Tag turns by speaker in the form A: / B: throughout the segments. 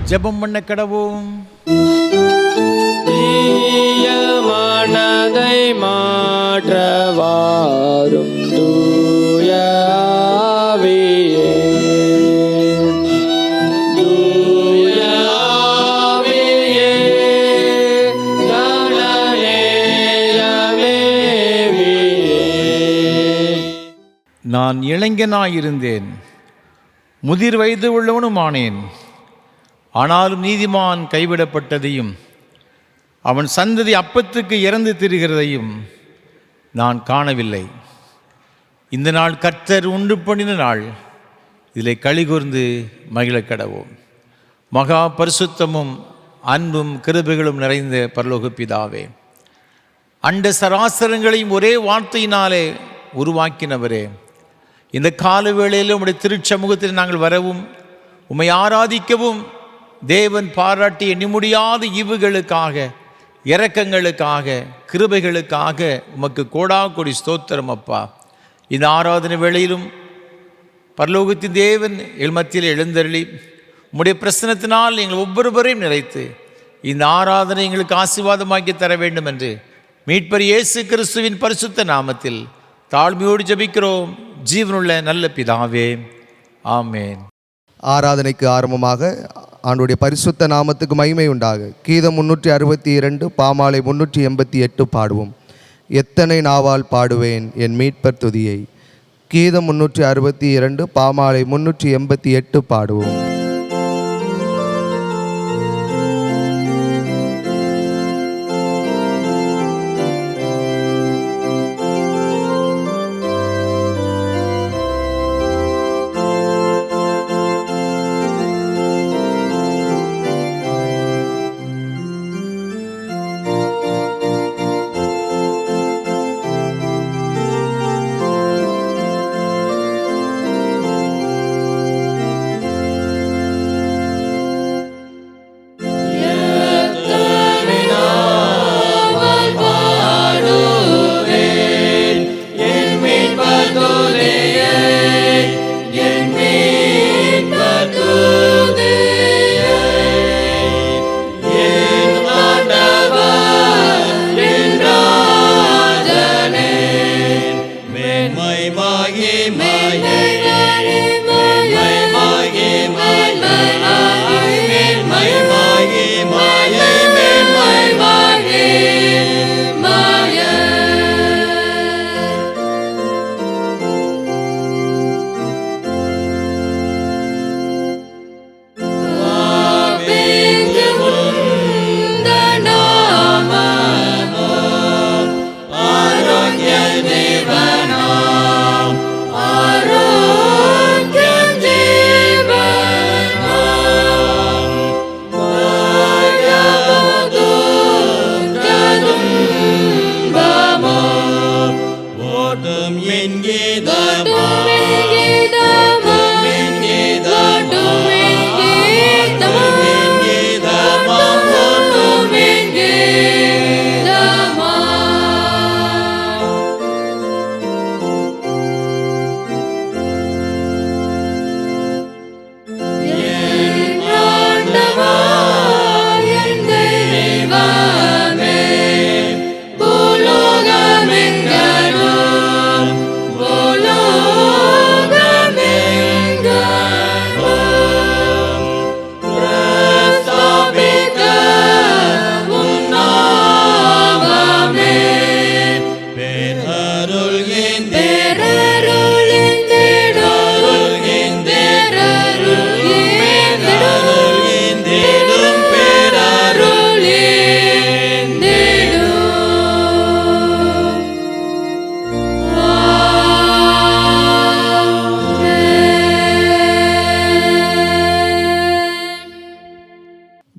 A: ஜெபம் பண்ண கடவோம்.
B: மனதை மாற்றவாரும் தூய ஆவியே, தூய ஆவியே, கனநேயமேவியே.
A: நான் இளைஞனாயிருந்தேன், முதிர் வயது உள்ளவனுமானேன். ஆனாலும் நீதிமான் கைவிடப்பட்டதையும் அவன் சந்ததி அப்பத்துக்கு இறந்து திரிகிறதையும் நான் காணவில்லை. இந்த நாள் கர்த்தர் உண்டு பண்ணின நாள், இதில் களிகூர்ந்து மகிழ கடவோம். மகா பரிசுத்தமும் அன்பும் கிருபைகளும் நிறைந்த பரலோக பிதாவே, அண்ட சராசரங்களையும் ஒரே வார்த்தையினாலே உருவாக்கினவரே, இந்த கால வேளையில் உம்முடைய திருச்சமூகத்தில் நாங்கள் வரவும் உம்மை ஆராதிக்கவும் தேவன் பாராட்டிய எண்ணிமுடியாத ஈவுகளுக்காக, இரக்கங்களுக்காக, கிருபைகளுக்காக உமக்கு கோடாகோடி ஸ்தோத்திரம் அப்பா. இந்த ஆராதனை வேளையிலும் பரலோகத்தின் தேவன் எங்கள் மத்தியில் எழுந்தருளி உம்முடைய பிரசனத்தினால் எங்கள் ஒவ்வொருவரையும் நிறைத்து இந்த ஆராதனை எங்களுக்கு ஆசீர்வாதமாக்கி தர வேண்டும் என்று மீட்பர் இயேசு கிறிஸ்துவின் பரிசுத்த நாமத்தில் தாழ்மையோடு ஜெபிக்கிறோம் ஜீவனுள்ள நல்ல பிதாவே, ஆமேன்.
C: ஆராதனைக்கு ஆரம்பமாக ஆண்டுடைய பரிசுத்த நாமத்துக்கு மகிமை உண்டாக கீதம் 362 பாமாலை 388 பாடுவோம். எத்தனை நாவால் பாடுவேன் என் மீட்பர் துதியை. கீதம் 362 பாமாலை 388 பாடுவோம்.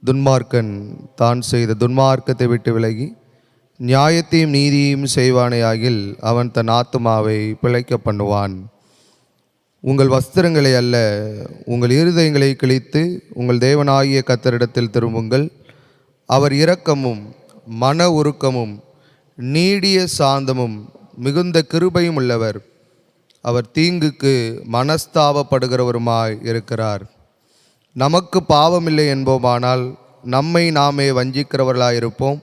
C: துன்மார்க்கன் தான் செய்த துன்மார்க்கத்தை விட்டு விலகி நியாயத்தையும் நீதியையும் செய்வானேயாகில் அவன் தன் ஆத்துமாவை பிழைக்க பண்ணுவான். உங்கள் வஸ்திரங்களை அல்ல, உங்கள் இருதயங்களை கிழித்து உங்கள் தேவனாகிய கர்த்தரிடத்தில் திரும்புங்கள். அவர் இரக்கமும் மன உருக்கமும் நீடிய சாந்தமும் மிகுந்த கிருபையும் உள்ளவர். அவர் தீங்குக்கு மனஸ்தாபப்படுகிறவருமாய் இருக்கிறார். நமக்கு பாவமில்லை என்போமானால் நம்மை நாமே வஞ்சிக்கிறவர்களாயிருப்போம்,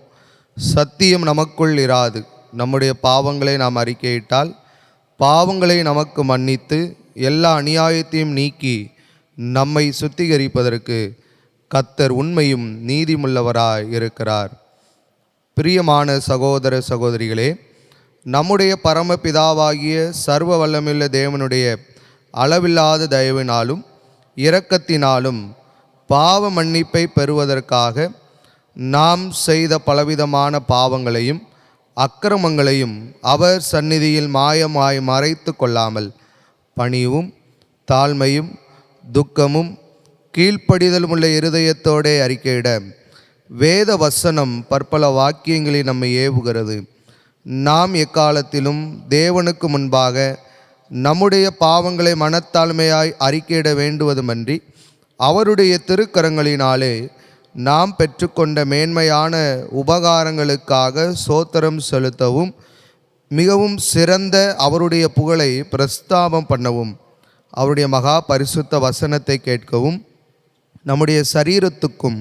C: சத்தியம் நமக்குள் இராது. நம்முடைய பாவங்களை நாம் அறிக்கையிட்டால் பாவங்களை நமக்கு மன்னித்து எல்லா அநியாயத்தையும் நீக்கி நம்மை சுத்திகரிப்பதற்கு கர்த்தர் உண்மையும் நீதியுள்ளவராய் இருக்கிறார். பிரியமான சகோதர சகோதரிகளே, நம்முடைய பரமபிதாவாகிய சர்வ வல்லமையுள்ள தேவனுடைய அளவில்லாத தயவினாலும் இரக்கத்தினாலும் பாவ மன்னிப்பை பெறுவதற்காக நாம் செய்த பலவிதமான பாவங்களையும் அக்கிரமங்களையும் அவர் சந்நிதியில் மாயமாய் மறைத்து கொள்ளாமல் பணிவும் தாழ்மையும் துக்கமும் கீழ்ப்படிதலும் உள்ள இருதயத்தோடே அறிக்கையிட வேத வசனம் பற்பல வாக்கியங்களை நம்மை ஏவுகிறது. நாம் எக்காலத்திலும் தேவனுக்கு முன்பாக நம்முடைய பாவங்களை மனத்தாழ்மையாய் அறிக்கையிட வேண்டுவதுமன்றி அவருடைய திருக்கரங்களினாலே நாம் பெற்றுக்கொண்ட மேன்மையான உபகாரங்களுக்காக ஸ்தோத்திரம் செலுத்தவும் மிகவும் சிறந்த அவருடைய புகழை பிரஸ்தாபம் பண்ணவும் அவருடைய மகா பரிசுத்த வசனத்தை கேட்கவும் நம்முடைய சரீரத்துக்கும்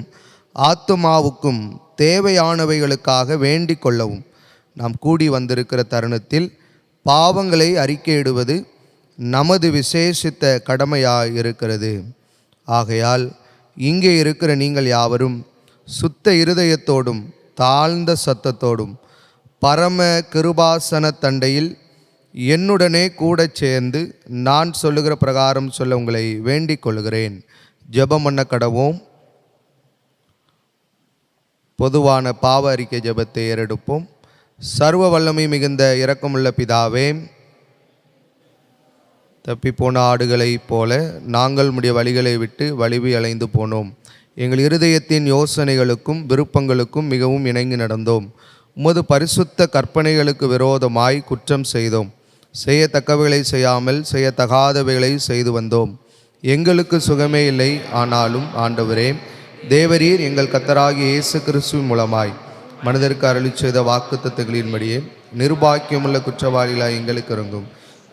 C: ஆத்துமாவுக்கும் தேவையானவைகளுக்காக வேண்டிக் கொள்ளவும் நாம் கூடி வந்திருக்கிற தருணத்தில் பாவங்களை அறிக்கையிடுவது நமது விசேஷித்த கடமையாய் இருக்கிறது. ஆகையால் இங்கே இருக்கிற நீங்கள் யாவரும் சுத்த இருதயத்தோடும் தாழ்ந்த சத்தத்தோடும் பரம கிருபாசன தண்டையில் என்னுடனே கூட சேர்ந்து நான் சொல்லுகிற பிரகாரம் சொல்ல உங்களை வேண்டிக் கொள்கிறேன். ஜெபம் பண்ண கடவோம். பொதுவான பாவ அறிக்கை ஜெபத்தை ஏறெடுப்போம். சர்வ வல்லமை மிகுந்த இரக்கமுள்ள பிதாவே, தப்பிப்போன ஆடுகளைப் போல நாங்கள் உம்முடைய வழிகளை விட்டு வலிவி அலைந்து போனோம். எங்கள் இருதயத்தின் யோசனைகளுக்கும் விருப்பங்களுக்கும் மிகவும் இணங்கி நடந்தோம். உமது பரிசுத்த கற்பனைகளுக்கு விரோதமாய் குற்றம் செய்தோம். செய்யத்தக்கவைகளை செய்யாமல் செய்யத்தகாதவைகளை செய்து வந்தோம். எங்களுக்கு சுகமே இல்லை. ஆனாலும் ஆண்டவரே தேவரீர் எங்கள் கர்த்தராகிய இயேசு கிறிஸ்துவின் மூலமாய் மனிதருக்கு அருளி செய்த வாக்குத்தத்தங்களின்படியே நிர்பாக்கியமுள்ள குற்றவாளிகளாய் எங்களுக்கு இறங்கும்.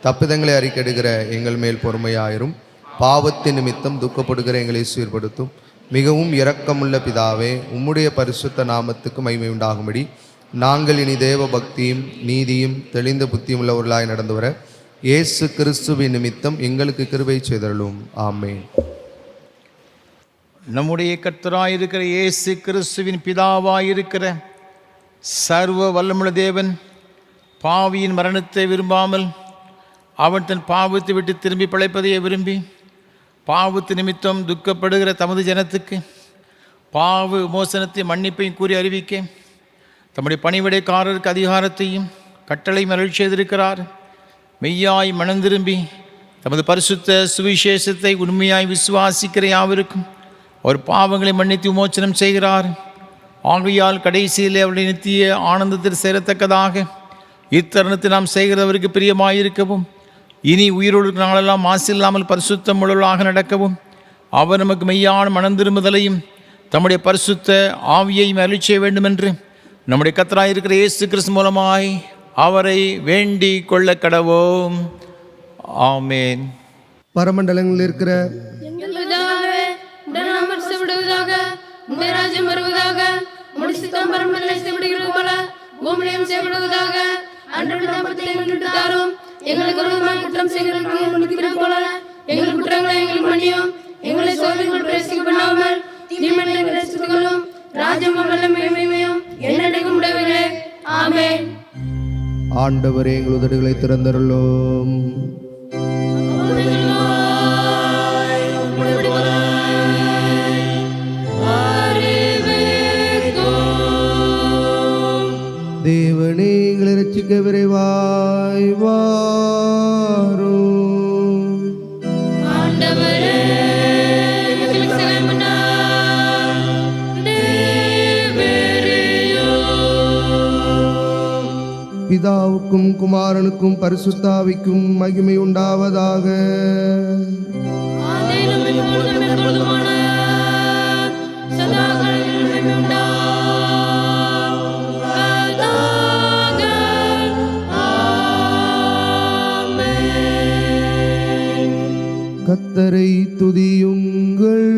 C: தப்பிதங்களை அறிக்கையிடுகிற எங்கள் மேல் பொறுமையாயிரும். பாவத்தின் நிமித்தம் துக்கப்படுகிற எங்களை சீர்படுத்தும். மிகவும் இரக்கமுள்ள பிதாவே, உம்முடைய பரிசுத்த நாமத்துக்கு மகிமை உண்டாகும்படி நாங்கள் இனி தேவ பக்தியும் நீதியும் தெளிந்த புத்தியும் உள்ளவர்களாய் நடந்து வர இயேசு கிறிஸ்துவின் நிமித்தம் எங்களுக்கு கிருபை செய்தருளும். ஆமென்.
A: நம்முடைய கர்த்தராயிருக்கிற இயேசு கிறிஸ்துவின் பிதாவாயிருக்கிற சர்வ வல்லமுள்ள தேவன் பாவியின் மரணத்தை விரும்பாமல் அவன் தன் பாவத்தை விட்டு திரும்பி பிழைப்பதையே விரும்பி பாவத்து நிமித்தம் துக்கப்படுகிற தமது ஜனத்துக்கு பாவ விமோசனத்தை மன்னிப்பையும் கூறி அறிவிக்க தம்முடைய பணிவிடைக்காரருக்கு அதிகாரத்தையும் கட்டளையும் அருள் செய்திருக்கிறார். மெய்யாய் மனம் திரும்பி தமது பரிசுத்த சுவிசேஷத்தை உண்மையாய் விசுவாசிக்கிற யாவருக்கும் அவர் பாவங்களை மன்னித்து விமோசனம் செய்கிறார். ஆகையால் கடைசியில் அவருடைய நித்திய ஆனந்தத்தில் சேரத்தக்கதாக இத்தருணத்தை நாம் செய்கிறவருக்கு பிரியமாயிருக்கவும் இனி உயிரோடு நாளெல்லாம் மாசில்லாமல் பரிசுத்தம் உள்ளவர்களாக நடக்கவும் அவர் நமக்கு மெய்யான மனம் திரும்புதலையும் தம்முடைய பரிசுத்த ஆவியையும் அருளி செய்ய வேண்டுமென்று நம்முடைய கர்த்தராயிருக்கிற இயேசு கிறிஸ்து மூலமாய் அவரை வேண்டிக் கொள்ள கடவோம். ஆமேன்.
C: பரமண்டலங்களில் இருக்கிற
D: எங்களுக்கு விரோதமாய் குற்றம் செய்கிறவர்கள் போல எங்கள் குற்றங்களை எங்களுக்கு மன்னியும். எங்களை சோதனைக்குள் பிரவேசிக்க பண்ணாமல் தீமையை ரட்சித்துக் கொள்ளும். ராஜ்யமும் வல்லமையும் என்னைக்கும் உடையவரே. ஆமென்.
C: ஆண்டவரே, எங்கள் உதடுகளை திறந்தருளும். தேவனே, எங்களை ரட்சிக்க விரைவாய் வாரும். பிதாவுக்கும் குமாரனுக்கும் பரிசுத்தாவிக்கும் மகிமை உண்டாவதாக. கர்த்தரை துதியுங்கள்.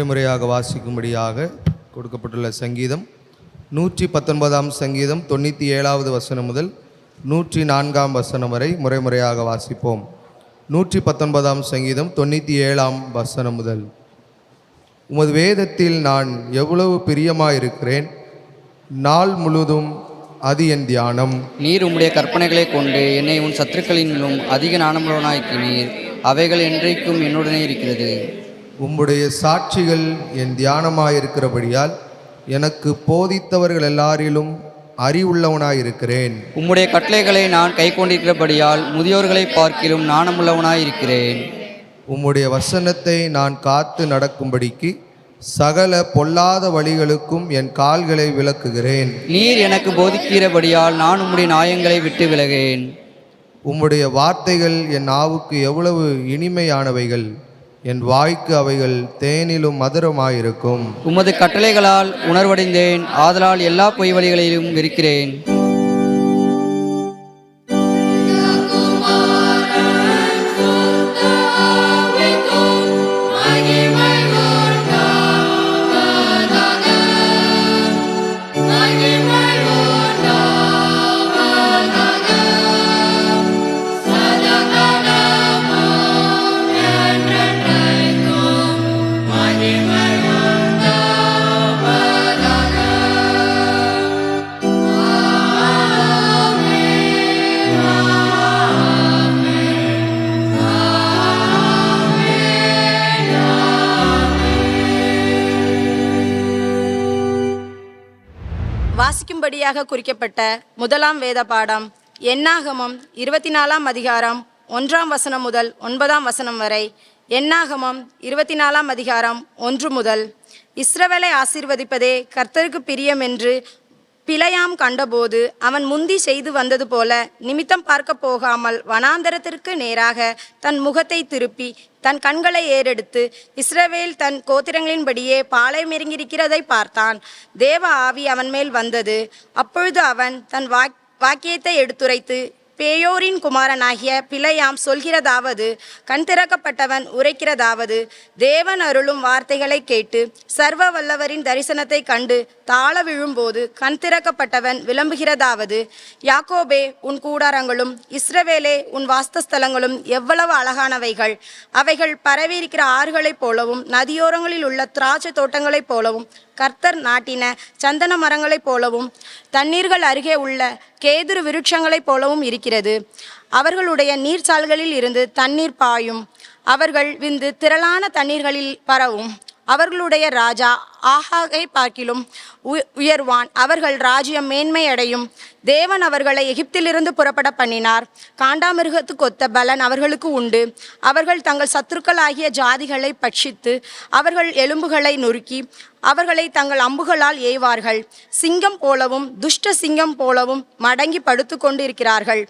C: முறையாக வாசிக்கும்படியாக கொடுக்கப்பட்டுள்ள சங்கீதம் 119ஆம் சங்கீதம் 97வது வசனம் முதல் 104ஆம் வசனம் வரை முறையாக வாசிப்போம். 119ஆம் சங்கீதம் 97ஆம் வசனம் முதல். உமது வேதத்தில் நான் எவ்வளவு பிரியமாயிருக்கிறேன், நாள் முழுதும் அது என் தியானம்.
E: நீர் உம்முடைய கற்பனைகளை கொண்டு என்னை உன் சத்துருக்களிலும் அதிக நாணமுள்ளவனாக்கினீர். அவைகள் என்றைக்கும் என்னுடனே இருக்கிறது.
C: உம்முடைய சாட்சிகள் என் தியானமாயிருக்கிறபடியால் எனக்கு போதித்தவர்கள் எல்லாரிலும் அறிவுள்ளவனாயிருக்கிறேன்.
E: உம்முடைய கட்டளைகளை நான் கை கொண்டிருக்கிறபடியால் முதியோர்களை பார்க்கிலும் நாணமுள்ளவனாயிருக்கிறேன்.
C: உம்முடைய வசனத்தை நான் காத்து நடக்கும்படிக்கு சகல பொல்லாத வழிகளுக்கும் என் கால்களை விலக்குகிறேன்.
E: நீர் எனக்கு போதிக்கிறபடியால் நான் உம்முடைய நியாயங்களை விட்டு விலகேன்.
C: உம்முடைய வார்த்தைகள் என் நாவுக்கு எவ்வளவு இனிமையானவைகள், என் வாய்க்கு அவைகள் தேனிலும் மதுரமாயிருக்கும்.
E: உமது கட்டளைகளால் உணர்வடைந்தேன், ஆதலால் எல்லா பொய் வழிகளிலும் இருக்கிறேன்.
F: வாசிக்கும்படியாக குறிக்கப்பட்ட முதலாம் வேத பாடம் என்னாகமம் 24ஆம் அதிகாரம் 1ஆம் வசனம் முதல் 9ஆம் வசனம் வரை. என்னாகமம் 24ஆம் அதிகாரம் 1 முதல். இஸ்ரவேலை ஆசீர்வதிப்பதே கர்த்தருக்கு பிரியம் என்று பிலேயாம் கண்டபோது அவன் முந்தி செய்து வந்தது போல நிமித்தம் பார்க்க போகாமல் வனாந்தரத்திற்கு நேராக தன் முகத்தை திருப்பி தன் கண்களை ஏறெடுத்து இஸ்ரவேல் தன் கோத்திரங்களின்படியே பாளையம் இறங்கியிருக்கிறதை பார்த்தான். தேவ ஆவி அவன் மேல் வந்தது. அப்பொழுது அவன் தன் வாக்கியத்தை எடுத்துரைத்து பேயோரின் குமாரனாகிய பிலேயாம் சொல்கிறதாவது, கண் திறக்கப்பட்டவன் உரைக்கிறதாவது, தேவன் அருளும் வார்த்தைகளை கேட்டு சர்வ வல்லவரின் தரிசனத்தை கண்டு தாழ விழும்போது கண் திறக்கப்பட்டவன் விளம்புகிறதாவது, யாக்கோபே உன் கூடாரங்களும் இஸ்ரவேலே உன் வாஸ்தஸ்தலங்களும் எவ்வளவு அழகானவைகள். அவைகள் பரவியிருக்கிற ஆறுகளைப் போலவும் நதியோரங்களில் உள்ள திராட்சை தோட்டங்களைப் போலவும் கர்த்தர் நாட்டின சந்தன மரங்களைப் போலவும் தண்ணீர்கள் அருகே உள்ள கேதுரு விருட்சங்களைப் போலவும் இருக்கிறது. அவர்களுடைய நீர்ச்சால்களில் இருந்து தண்ணீர் பாயும். அவர்கள் விந்து திரளான தண்ணீர்களில் பரவும். அவர்களுடைய ராஜா ஆகாகை பார்க்கிலும் உயர்வான். அவர்கள் ராஜ்யம் மேன்மையடையும். தேவன் அவர்களை எகிப்திலிருந்து புறப்பட பண்ணினார். காண்டாமிருகத்துக்கொத்த பலன் அவர்களுக்கு உண்டு. அவர்கள் தங்கள் சத்துருக்கள் ஆகிய ஜாதிகளை பட்சித்து அவர்கள் எலும்புகளை நொறுக்கி அவர்களை தங்கள் அம்புகளால் ஏய்வார்கள். சிங்கம் போலவும் துஷ்ட சிங்கம் போலவும் மடங்கி படுத்து கொண்டு இருக்கிறார்கள்.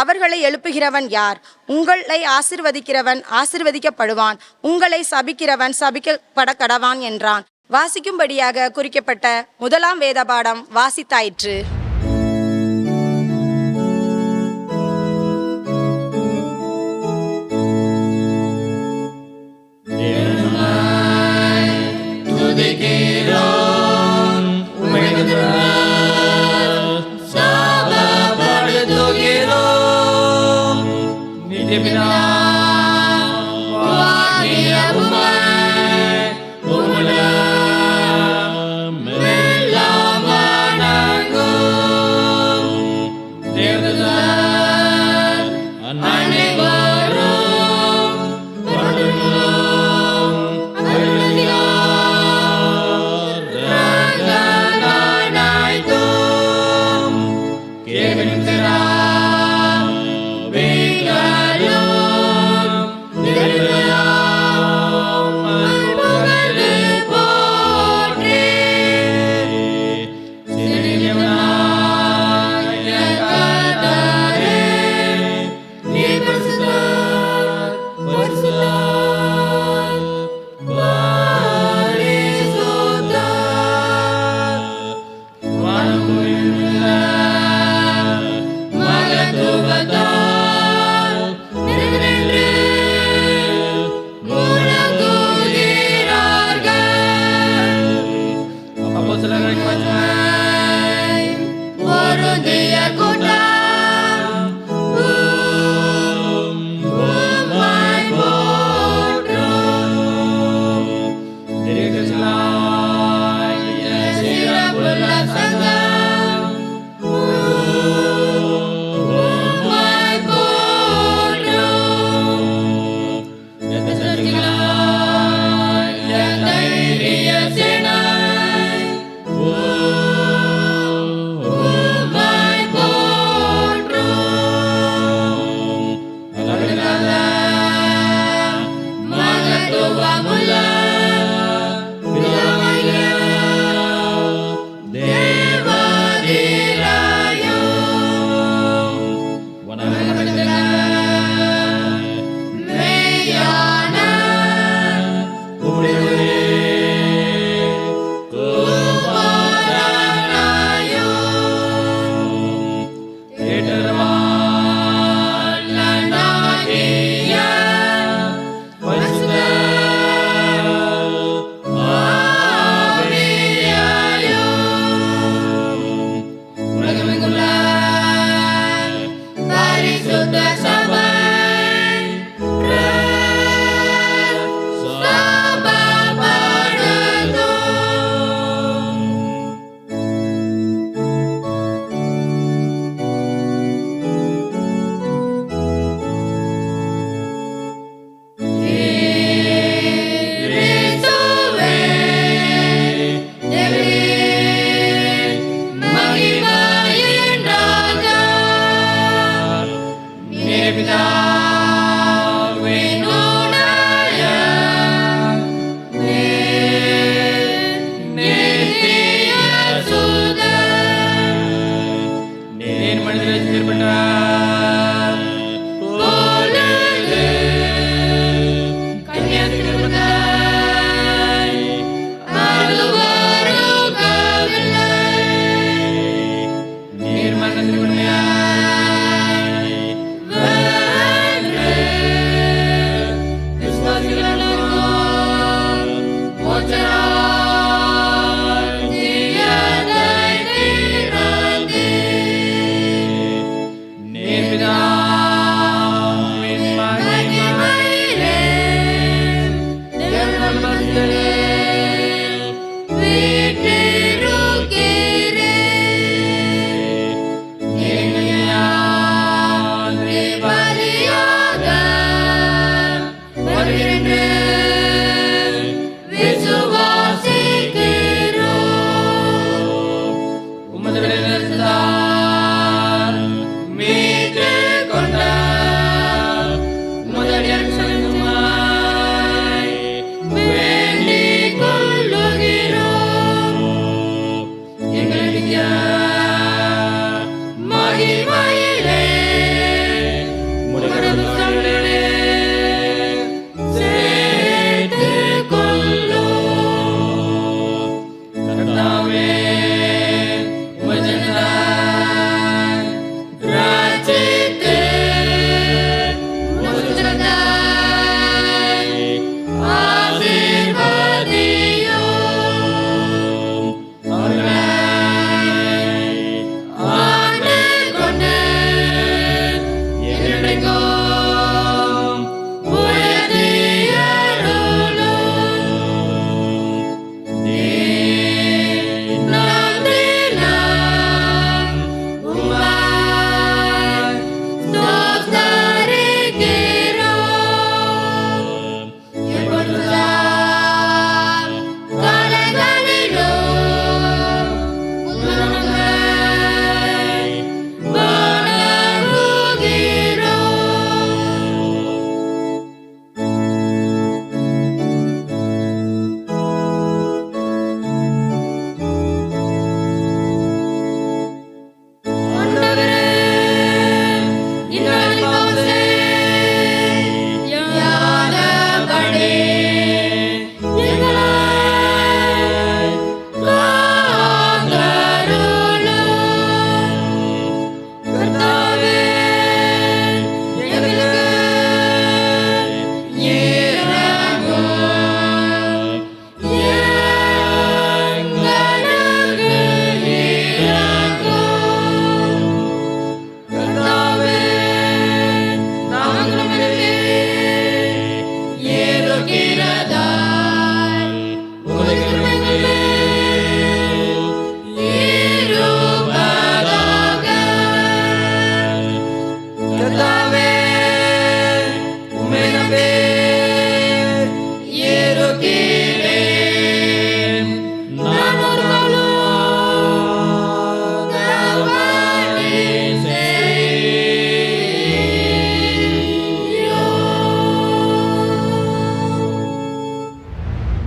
F: அவர்களை எழுப்புகிறவன் யார்? உங்களை ஆசீர்வதிக்கிறவன் ஆசீர்வதிக்கப்படுவான், உங்களை சபிக்கிறவன் சபிக்கப்பட கடவான் என்றான். வாசிக்கும்படியாக குறிக்கப்பட்ட முதலாம் வேத பாடம் வாசித்தாயிற்று.
B: Go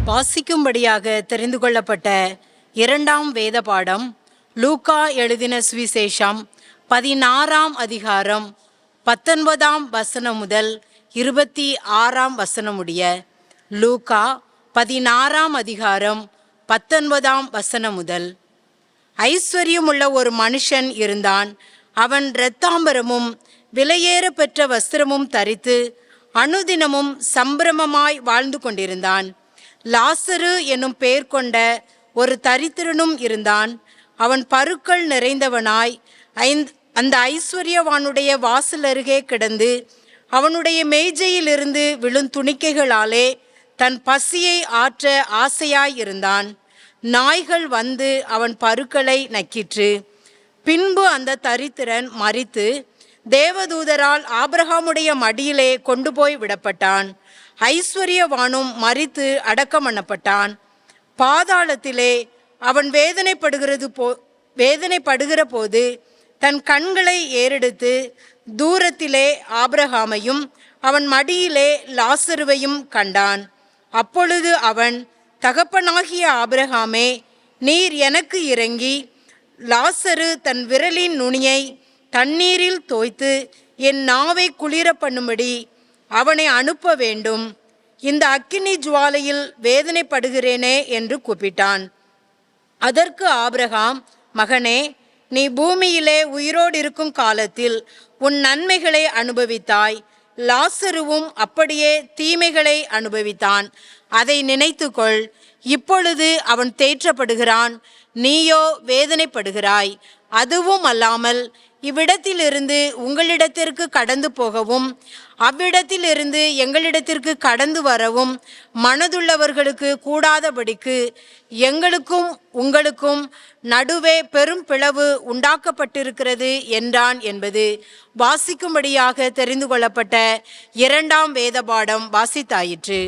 F: வாசிக்கும்படியாக தெரிந்து கொள்ளப்பட்ட இரண்டாம் வேத பாடம் லூக்கா எழுதின சுவிசேஷம் 16ஆம் அதிகாரம் 19ஆம் வசனம் முதல் 26ஆம் வசனம் முடிய. லூக்கா 16ஆம் அதிகாரம் 19ஆம் வசனம் முதல். ஐஸ்வர்யமுள்ள ஒரு மனுஷன் இருந்தான். அவன் இரத்தாம்பரமும் விலையேற பெற்ற வஸ்திரமும் தரித்து அனுதினமும் சம்பிரமமாய் வாழ்ந்து கொண்டிருந்தான். லாசரு என்னும் பெயர் கொண்ட ஒரு தரித்திரனும் இருந்தான். அவன் பருக்கள் நிறைந்தவனாய் அந்த ஐஸ்வர்யவானுடைய வாசல் அருகே கிடந்து அவனுடைய மேஜையிலிருந்து விழும் துணிக்கைகளாலே தன் பசியை ஆற்ற ஆசையாயிருந்தான். நாய்கள் வந்து அவன் பருக்களை நக்கிற்று. பின்பு அந்த தரித்திரன் மரித்து தேவதூதரால் ஆபிரகாமுடைய மடியிலே கொண்டு போய் விடப்பட்டான். ஐஸ்வர்யவானும் மரித்து அடக்கம் பண்ணப்பட்டான். பாதாளத்திலே அவன் வேதனைப்படுகிற போது தன் கண்களை ஏறெடுத்து தூரத்திலே ஆபிரகாமையும் அவன் மடியிலே லாசருவையும் கண்டான். அப்பொழுது அவன், தகப்பனாகிய ஆபிரகாமே, நீர் எனக்கு இறங்கி லாசரு தன் விரலின் நுனியை தண்ணீரில் தோய்த்து என் நாவை குளிர பண்ணும்படி அவனை அனுப்ப வேண்டும். இந்த அக்கினி ஜுவாலையில் வேதனைப்படுகிறேனே என்று கூப்பிட்டான். அதற்கு ஆபிரகாம், மகனே, நீ பூமியிலே உயிரோடு இருக்கும் காலத்தில் உன் நன்மைகளை அனுபவித்தாய். லாசருவும் அப்படியே தீமைகளை அனுபவித்தான். அதை நினைத்துக்கொள். இப்பொழுது அவன் தேற்றப்படுகிறான், நீயோ வேதனைப்படுகிறாய். அதுவும் அல்லாமல் இவ்விடத்திலிருந்து உங்களிடத்திற்கு கடந்து போகவும் அவ்விடத்திலிருந்து எங்களிடத்திற்கு கடந்து வரவும் மனதுள்ளவர்களுக்கு கூடாதபடிக்கு எங்களுக்கும் உங்களுக்கும் நடுவே பெரும் பிளவு உண்டாக்கப்பட்டிருக்கிறது என்றான் என்பது வாசிக்கும்படியாக தெரிந்து கொள்ளப்பட்ட 2ஆம் வேத பாடம் வாசித்தாயிற்று.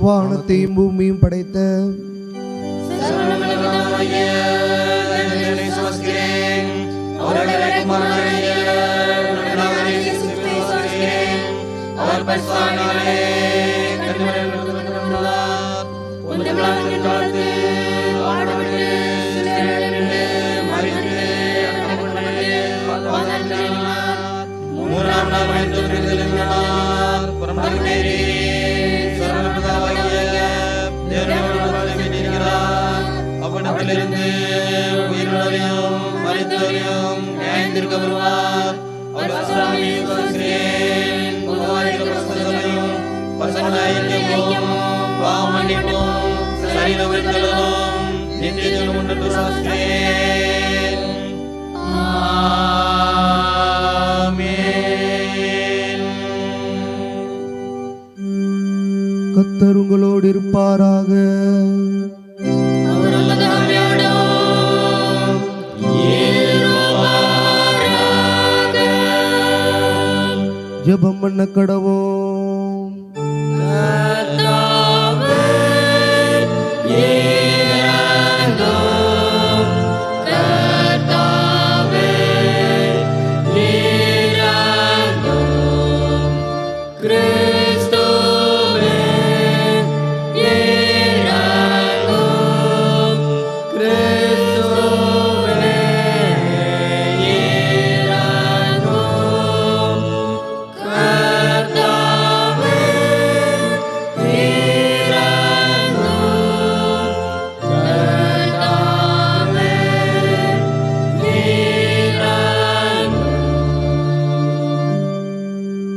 C: வானத்தையும் பூமியும் படைத்த
B: அவனிடத்திலிருந்து உயிரிழரையும் மரித்தோரையும் நியாயத்திற்கு வருவார். அவர் பாவ மன்னிப்பும் சரீர உயிர்த்தலும் நித்திய ஜீவனும் உண்டு விசுவாசிக்கிறேன். ஆமென்.
C: கர்த்தர் உங்களோடு இருப்பாராக. ஜெபம் பண்ண கடவோம்.
B: கர்த்தாவே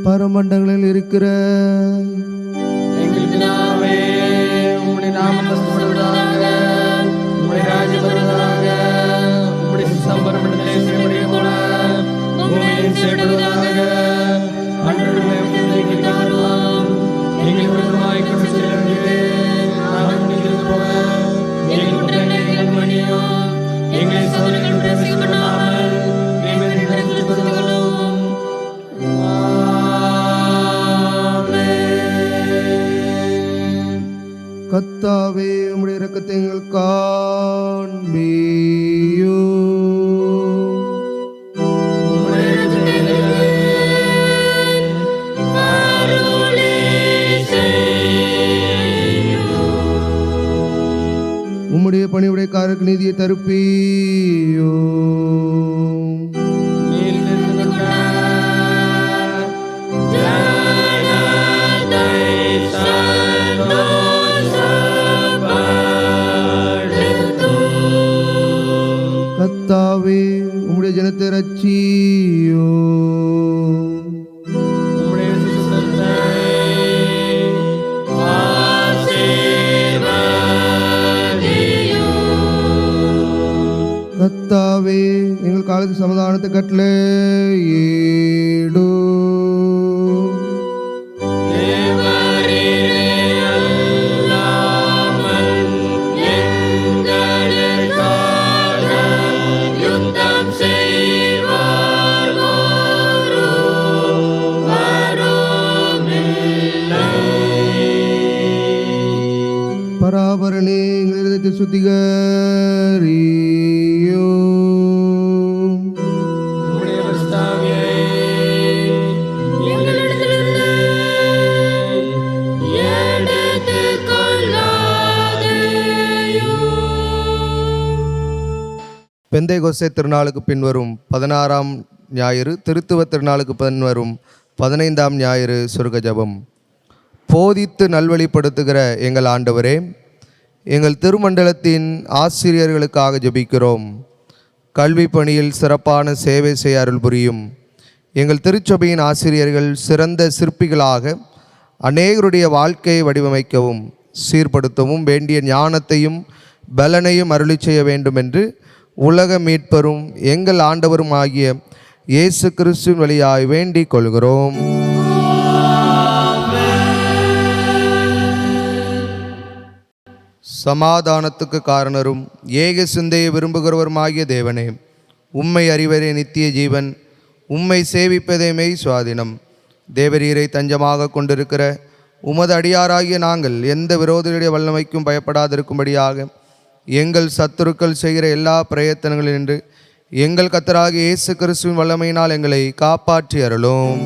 C: பரமண்டங்களில் இருக்கிற
B: எங்கள் பிதாவே, உம்முடைய நாமம் மகிமைப்படுவதாக, உம்முடைய ராஜ்யம் வருவதாக, உம்முடைய சித்தம் பரமண்டலத்திலே செய்யப்படுவது போல பூமியிலும் செய்யப்படுவதாக. அன்றாட எங்களுக்கு தாரும், எங்கள் விரோதமாய் குற்றம் செய்தவர்களே நாங்கள் மன்னிக்கிறது போல எங்கள் குற்றங்களை மன்னியும். எங்களை சோதனைகளில் பிரவேசிக்கப்படாமல் தீமையை ரட்சித்துக் கொள்ளும்.
C: கர்த்தாவே, உம்முடைய இரக்கத்தை எங்கள் காண்பியும். உம்முடைய பணிவுடையக்காரருக்கு நீதியை தருப்பியோ. கர்த்தாவே, உம்முடைய ஜனத்தை ரட்சியோ. கர்த்தாவே, எங்கள் காலத்து சமாதானத்தை கட்டளையிடு. பராபரனே, எங்கள் இதயத்தை சுத்திகரியோ. பெந்தைகொஸ்தே திருநாளுக்கு பின்வரும் 16ஆம் ஞாயிறு, திருத்துவ திருநாளுக்கு பின்வரும் 15ஆம் ஞாயிறு சுருக ஜெபம். போதித்து நல்வழிப்படுத்துகிற எங்கள் ஆண்டவரே, எங்கள் திருமண்டலத்தின் ஆசிரியர்களுக்காக ஜெபிக்கிறோம். கல்வி பணியில் சிறப்பான சேவை செய்ய அருள் புரியும். எங்கள் திருச்சபையின் ஆசிரியர்கள் சிறந்த சிற்பிகளாக அநேகருடைய வாழ்க்கையை வடிவமைக்கவும் சீர்படுத்தவும் வேண்டிய ஞானத்தையும் பலனையும் அருளி செய்ய வேண்டும் என்று உலக மீட்பரும் எங்கள் ஆண்டவரும் ஆகிய இயேசு கிறிஸ்துவின் வழியாய் வேண்டிக் கொள்கிறோம். சமாதானத்துக்கு காரணரும் ஏக சிந்தையை விரும்புகிறவருமாகிய தேவனே, உம்மை அறிவரே நித்திய ஜீவன், உம்மை சேவிப்பதே மெய் சுவாதினம். தேவரீரை தஞ்சமாக கொண்டிருக்கிற உமது அடியாராகிய நாங்கள் எந்த விரோதிகளுடைய வல்லமைக்கும் பயப்படாதிருக்கும்படியாக எங்கள் சத்துருக்கள் செய்கிற எல்லா பிரயத்தனங்களினின்று எங்கள் கர்த்தராகிய இயேசு கிறிஸ்துவின் வல்லமையினால் எங்களை காப்பாற்றி அருளும்.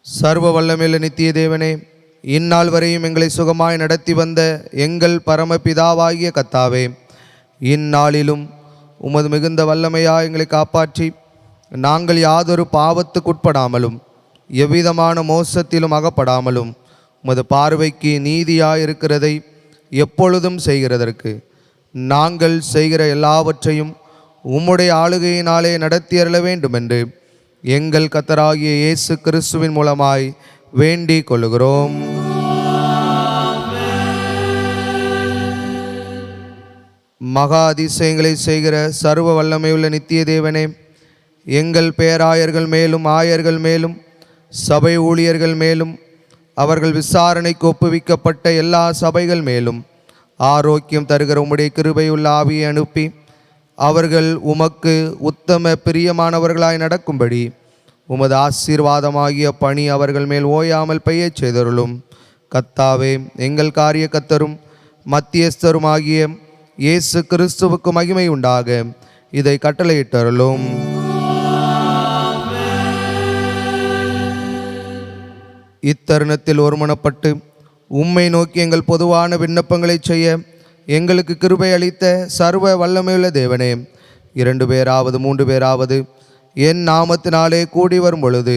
C: சர்வ வல்லமையுள்ள நித்திய தேவனே, இந்நாள் வரையும் எங்களை சுகமாய் நடத்தி வந்த எங்கள் பரமபிதாவாகிய கர்த்தாவே, இந்நாளிலும் உமது மிகுந்த வல்லமையாய் எங்களை காப்பாற்றி நாங்கள் யாதொரு பாவத்துக்குட்படாமலும் எவ்விதமான மோசத்திலும் அகப்படாமலும் உமது பார்வைக்கு நீதியாயிருக்கிறதை எப்பொழுதும் செய்கிறதற்கு நாங்கள் செய்கிற எல்லாவற்றையும் உம்முடைய ஆளுகையினாலே நடத்தி அருள வேண்டுமென்று எங்கள் கர்த்தராகிய இயேசு கிறிஸ்துவின் மூலமாய் வேண்டிக் கொள்கிறோம். மகா அதிசயங்களை செய்கிற சர்வ வல்லமையுள்ள நித்திய தேவனே, எங்கள் பேராயர்கள் மேலும் ஆயர்கள் மேலும் சபை ஊழியர்கள் மேலும் அவர்கள் விசாரணைக்கு ஒப்புவிக்கப்பட்ட எல்லா சபைகள் மேலும் ஆரோக்கியம் தருகிற உம்முடைய கிருபையுள்ள ஆவியை அனுப்பி அவர்கள் உமக்கு உத்தம பிரியமானவர்களாய் நடக்கும்படி உமது ஆசீர்வாதமாகிய பணி அவர்கள் மேல் ஓயாமல் பெய்யச் செய்தருளும். கர்த்தாவே, எங்கள் காரிய கர்த்தரும் மத்தியஸ்தருமாகிய இயேசு கிறிஸ்துவுக்கு மகிமை உண்டாக இதை கட்டளையிட்டருளும். இத்தருணத்தில் ஒருமனப்பட்டு உம்மை நோக்கி எங்கள் பொதுவான விண்ணப்பங்களை செய்ய எங்களுக்கு கிருபை அளித்த சர்வ வல்லமையுள்ள தேவனே, 2 பேராவது 3 பேராவது என் நாமத்தினாலே கூடி வரும் பொழுது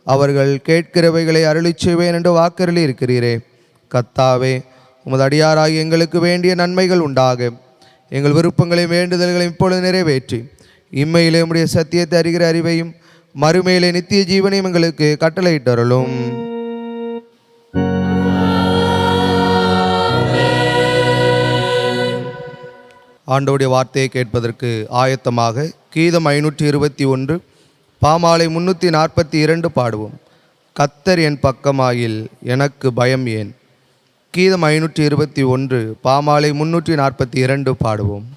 C: அவர்கள் கேட்கிறவைகளை அருளிச் செய்வேன் என்று வாக்கருளி இருக்கிறீரே. கர்த்தாவே, உமது அடியாராகி எங்களுக்கு வேண்டிய நன்மைகள் உண்டாக எங்கள் விருப்பங்களையும் வேண்டுதல்களையும் இப்பொழுது நிறைவேற்றி இம்மையிலே உம்முடைய சத்தியத்தை அறிகிற அறிவையும் மறுமையிலே நித்திய ஜீவனையும் எங்களுக்கு கட்டளையிட்டருளும். ஆண்டவருடைய வார்த்தையை கேட்பதற்கு ஆயத்தமாக கீதம் 521 பாமாலை 342 பாடுவோம். கத்தர் என் பக்கமாயில் எனக்கு பயம் ஏன். கீதம் 521 பாமாலை 342 பாடுவோம்.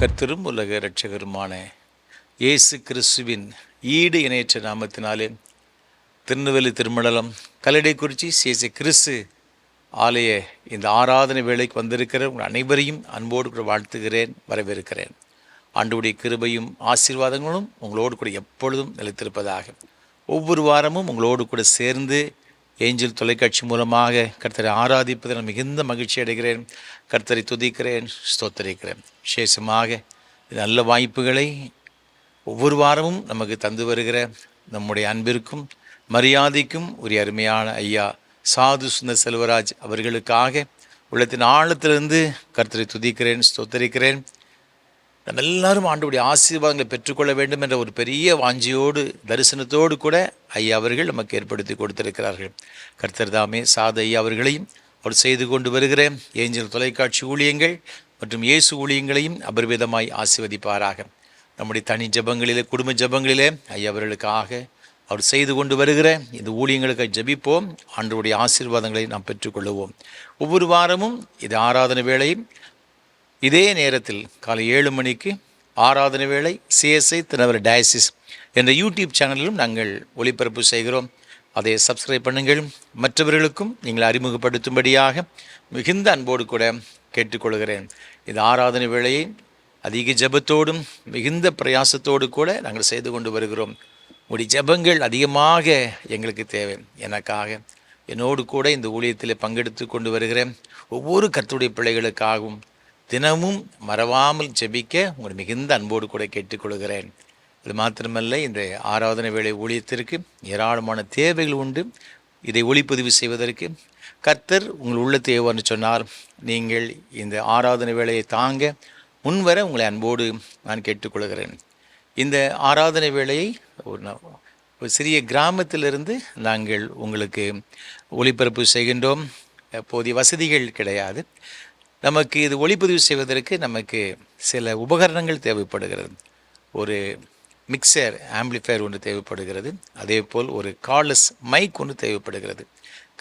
A: கர்த்தரும் உலக இரட்சகருமான இயேசு கிறிஸ்துவின் ஈடு இணையற்ற நாமத்தினாலே திருநெல்வேலி திருமண்டலம் கல்லடைக்குறிச்சி சிஎஸ்ஐ கிறிஸ்து ஆலய இந்த ஆராதனை வேளைக்கு வந்திருக்கிற உங்கள் அனைவரையும் அன்போடு கூட வாழ்த்துகிறேன், வரவேற்கிறேன். ஆண்டவருடைய கிருபையும் ஆசீர்வாதங்களும் உங்களோடு கூட எப்பொழுதும் நிலைத்திருப்பதாக. ஒவ்வொரு வாரமும் உங்களோடு கூட சேர்ந்து ஏஞ்சல் தொலைக்காட்சி மூலமாக கர்த்தரை ஆராதிப்பதில் நான் மிகுந்த மகிழ்ச்சி அடைகிறேன். கர்த்தரை துதிக்கிறேன், ஸ்தோத்தரிக்கிறேன். விசேஷமாக நல்ல வாய்ப்புகளை ஒவ்வொரு வாரமும் நமக்கு தந்து வருகிற நம்முடைய அன்பிற்கும் மரியாதைக்கும் உரிய அருமையான ஐயா சாது சுந்தர் செல்வராஜ் அவர்களுக்காக உள்ளத்தின் ஆழத்திலிருந்து கர்த்தரை துதிக்கிறேன், ஸ்தோத்தரிக்கிறேன். நம்ம எல்லாரும் ஆண்டவருடைய ஆசீர்வாதங்களை பெற்றுக்கொள்ள வேண்டும் என்ற ஒரு பெரிய வாஞ்சியோடு தரிசனத்தோடு கூட ஐயா அவர்கள் நமக்கு ஏற்படுத்தி கொடுத்திருக்கிறார்கள். கர்த்தர் தாமே சாது ஐயா அவர்களையும் அவர் செய்து கொண்டு வருகிற ஏஞ்சல் தொலைக்காட்சி ஊழியங்கள் மற்றும் இயேசு ஊழியங்களையும் அபரிவிதமாய் ஆசீர்வதிப்பாராக. நம்முடைய தனி ஜபங்களிலே, குடும்ப ஜபங்களிலே ஐயா அவர்களுக்காக அவர் செய்து கொண்டு வருகிற இந்த ஊழியங்களுக்கு ஜபிப்போம். ஆண்டவருடைய ஆசீர்வாதங்களை நாம் பெற்றுக்கொள்ளுவோம். ஒவ்வொரு வாரமும் இது ஆராதனை வேளை இதே நேரத்தில் காலை 7 மணிக்கு ஆராதனை வேளை சிஎஸ்ஐ திருநெல்வேலி டயசிஸ் என்ற யூடியூப் சேனலிலும் நாங்கள் ஒளிபரப்பு செய்கிறோம். அதை சப்ஸ்கிரைப் பண்ணுங்கள். மற்றவர்களுக்கும் நீங்கள் அறிமுகப்படுத்தும்படியாக மிகுந்த அன்போடு கூட கேட்டுக்கொள்கிறேன். இந்த ஆராதனை வேளையை அதிக ஜெபத்தோடும் மிகுந்த பிரயாசத்தோடு கூட நாங்கள் செய்து கொண்டு வருகிறோம். உங்களுடைய ஜெபங்கள் அதிகமாக எங்களுக்கு தேவை. எனக்காக, என்னோடு கூட இந்த ஊழியத்தில் பங்கெடுத்து கொண்டு வருகிற ஒவ்வொரு கர்த்தருடைய பிள்ளைகளுக்காகவும் தினமும் மறவாமல் ஜெபிக்க உங்களை மிகுந்த அன்போடு கூட கேட்டுக்கொள்கிறேன். இது மாத்திரமல்ல, இந்த ஆராதனை வேளை ஊழியத்திற்கு ஏராளமான தேவைகள் உண்டு. இதை ஒளிப்பதிவு செய்வதற்கு கர்த்தர் உங்கள் உள்ளத்தை ஏவான்னு சொன்னால், நீங்கள் இந்த ஆராதனை வேளையை தாங்க முன்வர உங்களை அன்போடு நான் கேட்டுக்கொள்கிறேன். இந்த ஆராதனை வேளையை ஒரு சிறிய கிராமத்திலிருந்து நாங்கள் உங்களுக்கு ஒளிபரப்பு செய்கின்றோம். போதிய வசதிகள் கிடையாது. நமக்கு இது ஒளிப்பதிவு செய்வதற்கு நமக்கு சில உபகரணங்கள் தேவைப்படுகிறது. ஒரு மிக்சர் ஆம்பிளிஃபயர் ஒன்று தேவைப்படுகிறது. அதே போல் ஒரு கார்ட்லெஸ் மைக் ஒன்று தேவைப்படுகிறது.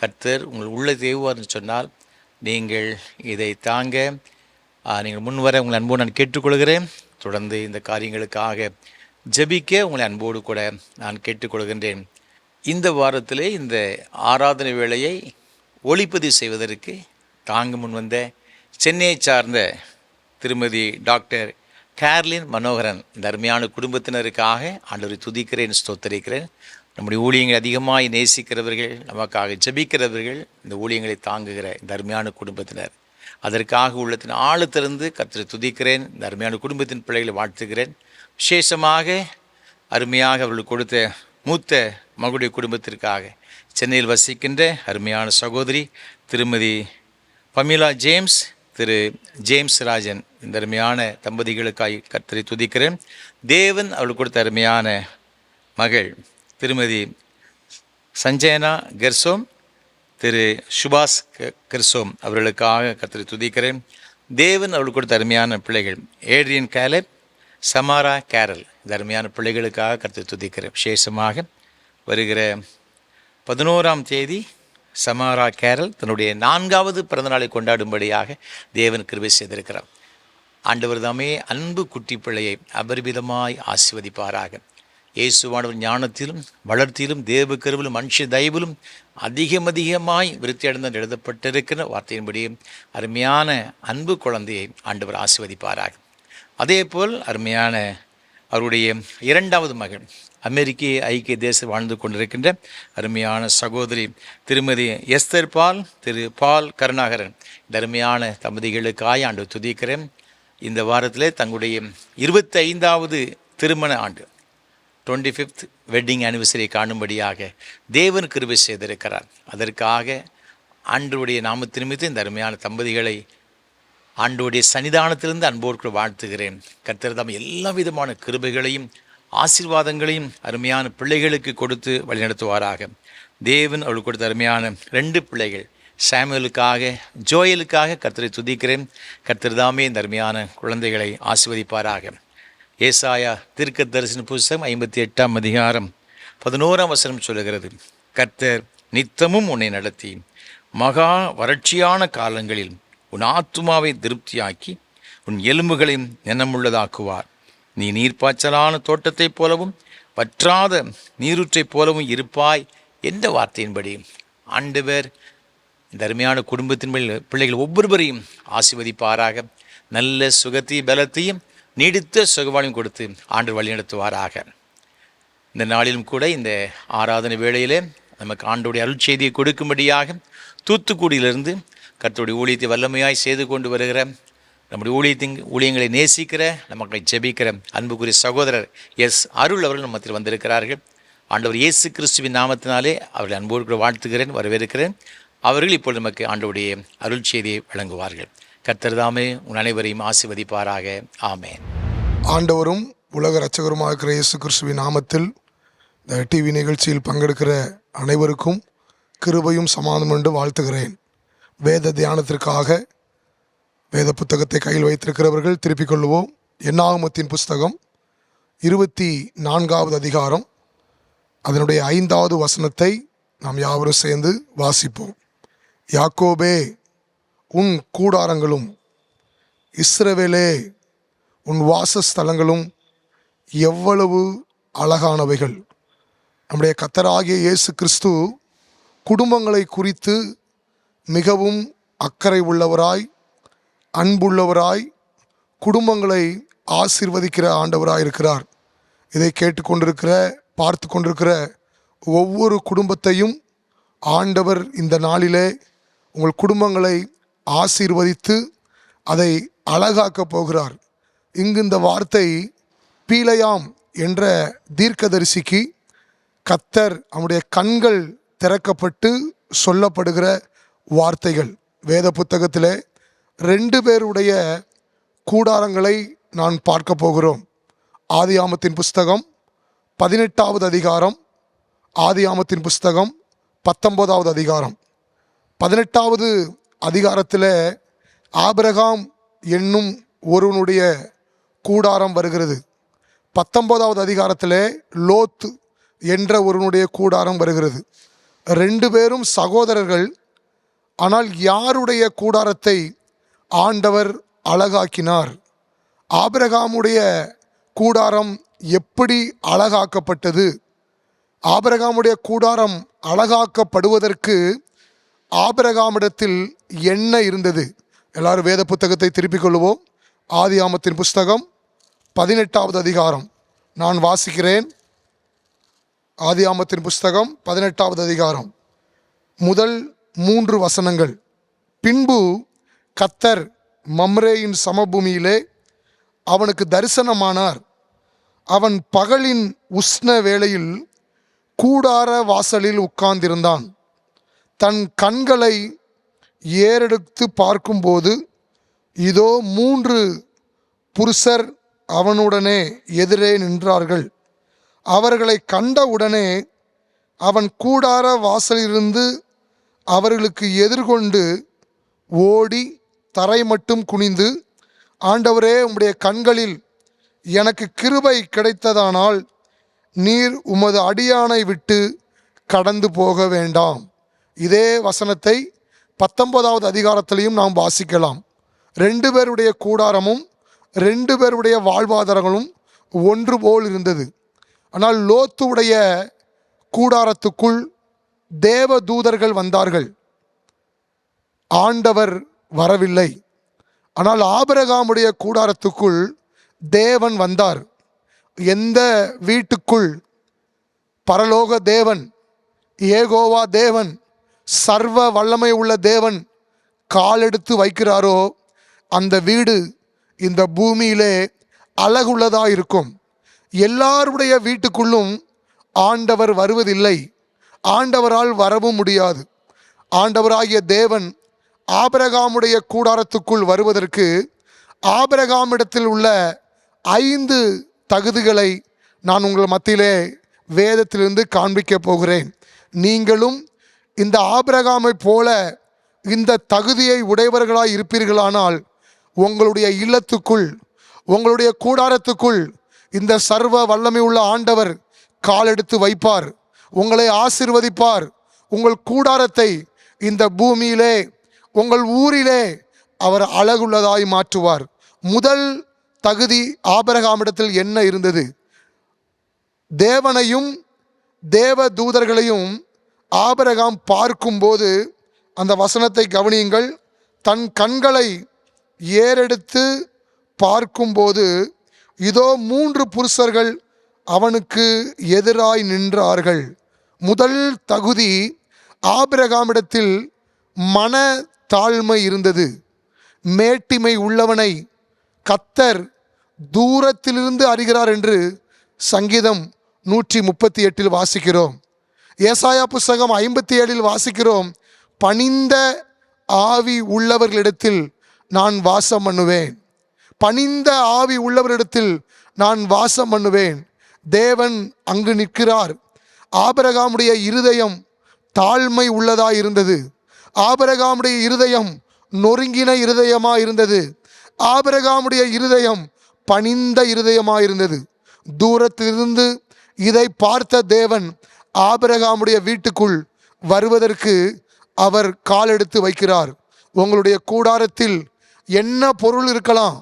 A: கர்த்தர் உங்கள் உள்ள தேவைன்னு சொன்னால் நீங்கள் இதை தாங்க நீங்கள் முன்வர உங்களை அன்போடு நான் கேட்டுக்கொள்கிறேன். தொடர்ந்து இந்த காரியங்களுக்காக ஜெபிக்க உங்களை அன்போடு கூட நான் கேட்டுக்கொள்கின்றேன். இந்த வாரத்திலே இந்த ஆராதனை வேளையை ஒளிப்பதிவு செய்வதற்கு தாங்க முன் வந்த சென்னையை சார்ந்த திருமதி டாக்டர் கேர்லின் மனோகரன், இந்த அருமையான குடும்பத்தினருக்காக ஆண்டவரை துதிக்கிறேன், ஸ்தோத்தரிக்கிறேன். நம்முடைய ஊழியங்களை அதிகமாக நேசிக்கிறவர்கள், நமக்காக ஜெபிக்கிறவர்கள், இந்த ஊழியங்களை தாங்குகிற இந்த அருமையான குடும்பத்தினர், அதற்காக உள்ளத்தின் ஆழத்திலிருந்து கர்த்தரை துதிக்கிறேன். இந்த அருமையான குடும்பத்தின் பிள்ளைகளை வாழ்த்துகிறேன். விசேஷமாக அருமையாக அவர்களுக்கு கொடுத்த மூத்த மகளுடைய குடும்பத்திற்காக சென்னையில் வசிக்கின்ற அருமையான சகோதரி திருமதி பமிலா ஜேம்ஸ், திரு ஜேம்ஸ் ராஜன், இந்த அருமையான தம்பதிகளுக்காய் கர்த்தரை துதிக்கிறேன். தேவன் அவளுக்கு கொடுத்த அருமையான மகள் திருமதி சஞ்சயனா கெர்சோம், திரு சுபாஷ் கெர்சோம் அவர்களுக்காக கர்த்தரை துதிக்கிறேன். தேவன் அவளுக்கு கொடுத்த அருமையான பிள்ளைகள் ஏட்ரியன் கேலப், சமாரா கேரல், இந்த அருமையான பிள்ளைகளுக்காக கர்த்தரை துதிக்கிறேன். விசேஷமாக வருகிற 11ஆம் தேதி சமாரா கேரல் தன்னுடைய 4வது பிறந்தநாளை கொண்டாடும்படியாக தேவன் கிருபை செய்திருக்கிறார். ஆண்டவர் தாமே அன்பு குட்டி பிள்ளையை அபரிமிதமாய் ஆசீர்வதிப்பாராக. இயேசுவானவர் ஞானத்திலும் வளர்த்தியிலும் தேவ கருவிலும் மனுஷ தயவிலும் அதிகமாய் விருத்தியடைந்து எழுதப்பட்டிருக்கிற வார்த்தையின்படி அருமையான அன்பு குழந்தையை ஆண்டவர் ஆசீர்வதிப்பாராக. அதேபோல் அருமையான அவருடைய 2வது மகன் அமெரிக்க ஐக்கிய தேசம் வாழ்ந்து கொண்டிருக்கின்ற அருமையான சகோதரி திருமதி எஸ்தர் பால், திரு பால் கருணாகரன், இந்த அருமையான தம்பதிகளுக்காய் ஆண்டு துதிக்கிறேன். இந்த வாரத்திலே தங்களுடைய 25வது திருமண ஆண்டு 25th வெட்டிங் ஆனிவர்சரி காணும்படியாக தேவன் கிருபை செய்திருக்கிறார். அதற்காக ஆண்டவருடைய நாமத்தின் மீது இந்த அருமையான தம்பதிகளை ஆண்டவருடைய சன்னிதானத்திலிருந்து அன்போடு வாழ்த்துகிறேன். கர்த்தர் தாம் எல்லா விதமான கிருபைகளையும் ஆசீர்வாதங்களையும் அருமையான பிள்ளைகளுக்கு கொடுத்து வழிநடத்துவாராக. தேவன் அவளுக்கு கொடுத்த அருமையான 2 பிள்ளைகள் சாமுவேலுக்காக ஜோயலுக்காக கர்த்தரை துதிக்கிறேன். கர்த்தர் தாமே இந்த அருமையான குழந்தைகளை ஆசீர்வதிப்பாராக. ஏசாயா தீர்க்கதரிசன புஸ்தகம் 58ஆம் அதிகாரம் 11ஆம் வசனம் சொல்லுகிறது, கர்த்தர் நித்தமும் உன்னை நடத்தி மகா வறட்சியான காலங்களில் உன் ஆத்துமாவை திருப்தியாக்கி உன் எலும்புகளையும் நினமுள்ளதாக்குவார். நீ நீர்ப்பாய்ச்சலான தோட்டத்தைப் போலவும் வற்றாத நீரூற்றைப் போலவும் இருப்பாய் என்ற வார்த்தையின்படி ஆண்டவர் இந்த அருமையான குடும்பத்தின் பிள்ளைகள் ஒவ்வொருவரையும் ஆசீர்வதிப்பாராக. நல்ல சுகத்தையும் பலத்தையும் நீடித்த சுகவாளையும் கொடுத்து ஆண்டு வழிநடத்துவாராக. இந்த நாளிலும் கூட இந்த ஆராதனை வேளையிலே நமக்கு ஆண்டோடைய அருள் செய்தியை கொடுக்கும்படியாக தூத்துக்குடியிலிருந்து கர்த்தருடைய ஊழியத்தை வல்லமையாய் செய்து கொண்டு வருகிற நம்முடைய ஊழியங்களை நேசிக்கிற நமக்கு ஜெபிக்கிற அன்புக்குரிய சகோதரர் எஸ் அருள் அவர்கள் நம்ம மத்தியில் வந்திருக்கிறார்கள். ஆண்டவர் இயேசு கிறிஸ்துவின் நாமத்தினாலே அவர்களை அன்போடு வாழ்த்துகிறேன், வரவேற்கிறேன். அவர்கள் இப்பொழுது நமக்கு ஆண்டவருடைய அருள் செய்தியை வழங்குவார்கள். கர்த்தர் தாமே உன் அனைவரையும் ஆசீர்வதிப்பாராக. ஆமென்.
G: ஆண்டவரும் உலக இரட்சகருமாக இருக்கிற இயேசு கிறிஸ்துவின் நாமத்தில் இந்த டிவி நிகழ்ச்சியில் பங்கெடுக்கிற அனைவருக்கும் கிருபையும் சமாதானம் என்று வாழ்த்துகிறேன். வேத தியானத்திற்காக வேத புத்தகத்தை கையில் வைத்திருக்கிறவர்கள் திருப்பிக் கொள்வோம். என்னாகமத்தின் புஸ்தகம் 24வது அதிகாரம் அதனுடைய 5வது வசனத்தை நாம் யாவரும் சேர்ந்து வாசிப்போம். யாக்கோபே உன் கூடாரங்களும் இஸ்ரவேலே உன் வாசஸ்தலங்களும் எவ்வளவு அழகானவைகள். நம்முடைய கர்த்தராகிய இயேசு கிறிஸ்து குடும்பங்களை குறித்து மிகவும் அக்கறை உள்ளவராய், அன்புள்ளவராய், குடும்பங்களை ஆசீர்வதிக்கிற ஆண்டவராக இருக்கிறார். இதை கேட்டுக்கொண்டிருக்கிற பார்த்து கொண்டிருக்கிற ஒவ்வொரு குடும்பத்தையும் ஆண்டவர் இந்த நாளிலே உங்கள் குடும்பங்களை ஆசீர்வதித்து அதை அழகாக்கப் போகிறார். இங்கு இந்த வார்த்தை பீலையாம் என்ற தீர்க்கதரிசிக்கு கர்த்தர் அவனுடைய கண்கள் திறக்கப்பட்டு சொல்லப்படுகிற வார்த்தைகள். வேத புத்தகத்திலே 2 பேருடைய கூடாரங்களை நான் பார்க்க போகிறோம். ஆதியாமத்தின் புஸ்தகம் 18வது அதிகாரம், ஆதியாமத்தின் புஸ்தகம் 19வது அதிகாரம். 18வது அதிகாரத்தில் ஆபிரகாம் என்னும் ஒருவனுடைய கூடாரம் வருகிறது. 19வது அதிகாரத்தில் லோத் என்ற ஒருவனுடைய கூடாரம் வருகிறது. 2 பேரும் சகோதரர்கள். ஆனால் யாருடைய கூடாரத்தை ஆண்டவர் அழகாக்கினார்? ஆபிரகாமுடைய கூடாரம் எப்படி அழகாக்கப்பட்டது? ஆபிரகாமுடைய கூடாரம் அழகாக்கப்படுவதற்கு ஆபிரகாமிடத்தில் என்ன இருந்தது? எல்லாரும் வேத புத்தகத்தை திருப்பிக் கொள்வோம். ஆதியாமத்தின் புஸ்தகம் 18வது அதிகாரம் நான் வாசிக்கிறேன். ஆதியாமத்தின் புஸ்தகம் 18வது அதிகாரம் முதல் 3 வசனங்கள். பின்பு கர்த்தர் மம்ரேயின் சமபூமியிலே அவனுக்கு தரிசனமானார். அவன் பகலின் உஷ்ண வேளையில் கூடார வாசலில் உட்கார்ந்திருந்தான். தன் கண்களை ஏறெடுத்து பார்க்கும்போது இதோ 3 புருஷர் அவனுடனே எதிரே நின்றார்கள். அவர்களை கண்டவுடனே அவன் கூடார வாசலிலிருந்து அவர்களுக்கு எதிர்கொண்டு ஓடி தரை மட்டும் குனிந்து, ஆண்டவரே, உம்முடைய கண்களில் எனக்கு கிருபை கிடைத்ததானால் நீர் உமது அடியானை விட்டு கடந்து போக வேண்டாம். இதே வசனத்தை 19வது அதிகாரத்திலையும் நாம் வாசிக்கலாம். 2 பேருடைய கூடாரமும் 2 பேருடைய வாழ்வாதாரங்களும் ஒன்று போல் இருந்தது. ஆனால் லோத்துடைய கூடாரத்துக்குள் தேவ தூதர்கள் வந்தார்கள், ஆண்டவர் வரவில்லை. ஆனால் ஆபிரகாமுடைய கூடாரத்துக்குள் தேவன் வந்தார். எந்த வீட்டுக்குள் பரலோக தேவன், ஏகோவா தேவன், சர்வ வல்லமை உள்ள தேவன் காலெடுத்து வைக்கிறாரோ அந்த வீடு இந்த பூமியிலே அழகுள்ளதாக இருக்கும். எல்லாருடைய வீட்டுக்குள்ளும் ஆண்டவர் வருவதில்லை, ஆண்டவரால் வரவும் முடியாது. ஆண்டவராகிய தேவன் ஆபிரகாமுடைய கூடாரத்துக்குள் வருவதற்கு ஆபிரகாமிடத்தில் உள்ள 5 தகுதிகளை நான் உங்கள் மத்தியிலே வேதத்திலிருந்து காண்பிக்க போகிறேன். நீங்களும் இந்த ஆபிரகாமை போல இந்த தகுதியை உடையவர்களாய் இருப்பீர்களானால் உங்களுடைய இல்லத்துக்குள், உங்களுடைய கூடாரத்துக்குள் இந்த சர்வ வல்லமை உள்ள ஆண்டவர் காலெடுத்து வைப்பார், உங்களை ஆசீர்வதிப்பார். உங்கள் கூடாரத்தை இந்த பூமியிலே, உங்கள் ஊரிலே அவர் அழகுள்ளதாய் மாற்றுவார். முதல் தகுதி ஆபிரகாமிடத்தில் என்ன இருந்தது? தேவனையும் தேவ தூதர்களையும் ஆபிரகாம் பார்க்கும்போது அந்த வசனத்தை கவனியுங்கள். தன் கண்களை ஏறெடுத்து பார்க்கும்போது இதோ 3 புருஷர்கள் அவனுக்கு எதிராய் நின்றார்கள். முதல் தகுதி, ஆபிரகாமிடத்தில் மன தாழ்மை இருந்தது. மேட்டிமை உள்ளவனை கர்த்தர் தூரத்திலிருந்து அறிகிறார் என்று சங்கீதம் 138 வாசிக்கிறோம். ஏசாயா புஸ்தகம் 57 வாசிக்கிறோம், பணிந்த ஆவி உள்ளவர்களிடத்தில் நான் வாசம் பண்ணுவேன். பணிந்த ஆவி உள்ளவரிடத்தில் நான் வாசம் பண்ணுவேன். தேவன் அங்கு நிற்கிறார். ஆபிரகாமுடைய இருதயம் தாழ்மை உள்ளதாக இருந்தது. ஆபிரகாமுடைய இருதயம் நொறுங்கின இருதயமாக இருந்தது. ஆபிரகாமுடைய இருதயம் பணிந்த இருதயமாக இருந்தது. தூரத்திலிருந்து இதை பார்த்த தேவன் ஆபிரகாமுடைய வீட்டுக்குள் வருவதற்கு அவர் காலெடுத்து வைக்கிறார். உங்களுடைய கூடாரத்தில் என்ன பொருள் இருக்கலாம்,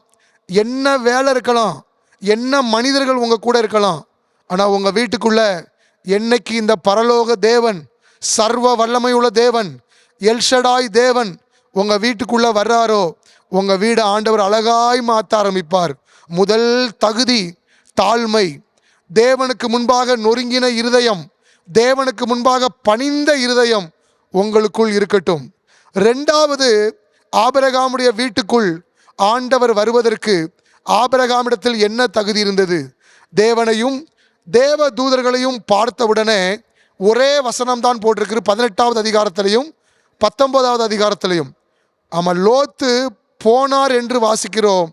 G: என்ன வேலை இருக்கலாம், என்ன மனிதர்கள் உங்கள் கூட இருக்கலாம். ஆனால் உங்கள் வீட்டுக்குள்ள என்னைக்கு இந்த பரலோக தேவன், சர்வ வல்லமையுள்ள தேவன், எல்ஷடாய் தேவன் உங்கள் வீட்டுக்குள்ளே வர்றாரோ உங்கள் வீடு ஆண்டவர் அழகாய் மாற்ற ஆரம்பிப்பார். முதல் தகுதி தாழ்மை. தேவனுக்கு முன்பாக நொறுங்கின இருதயம், தேவனுக்கு முன்பாக பணிந்த இருதயம் உங்களுக்குள் இருக்கட்டும். ரெண்டாவது, ஆபிரகாமுடைய வீட்டுக்குள் ஆண்டவர் வருவதற்கு ஆபிரகாமிடத்தில் என்ன தகுதி இருந்தது? தேவனையும் தேவ தூதர்களையும் பார்த்தவுடனே ஒரே வசனம்தான் போட்டிருக்கு 18வது அதிகாரத்திலையும் 19வது அதிகாரத்திலையும். ஆமாம், லோத்து போனார் என்று வாசிக்கிறோம்,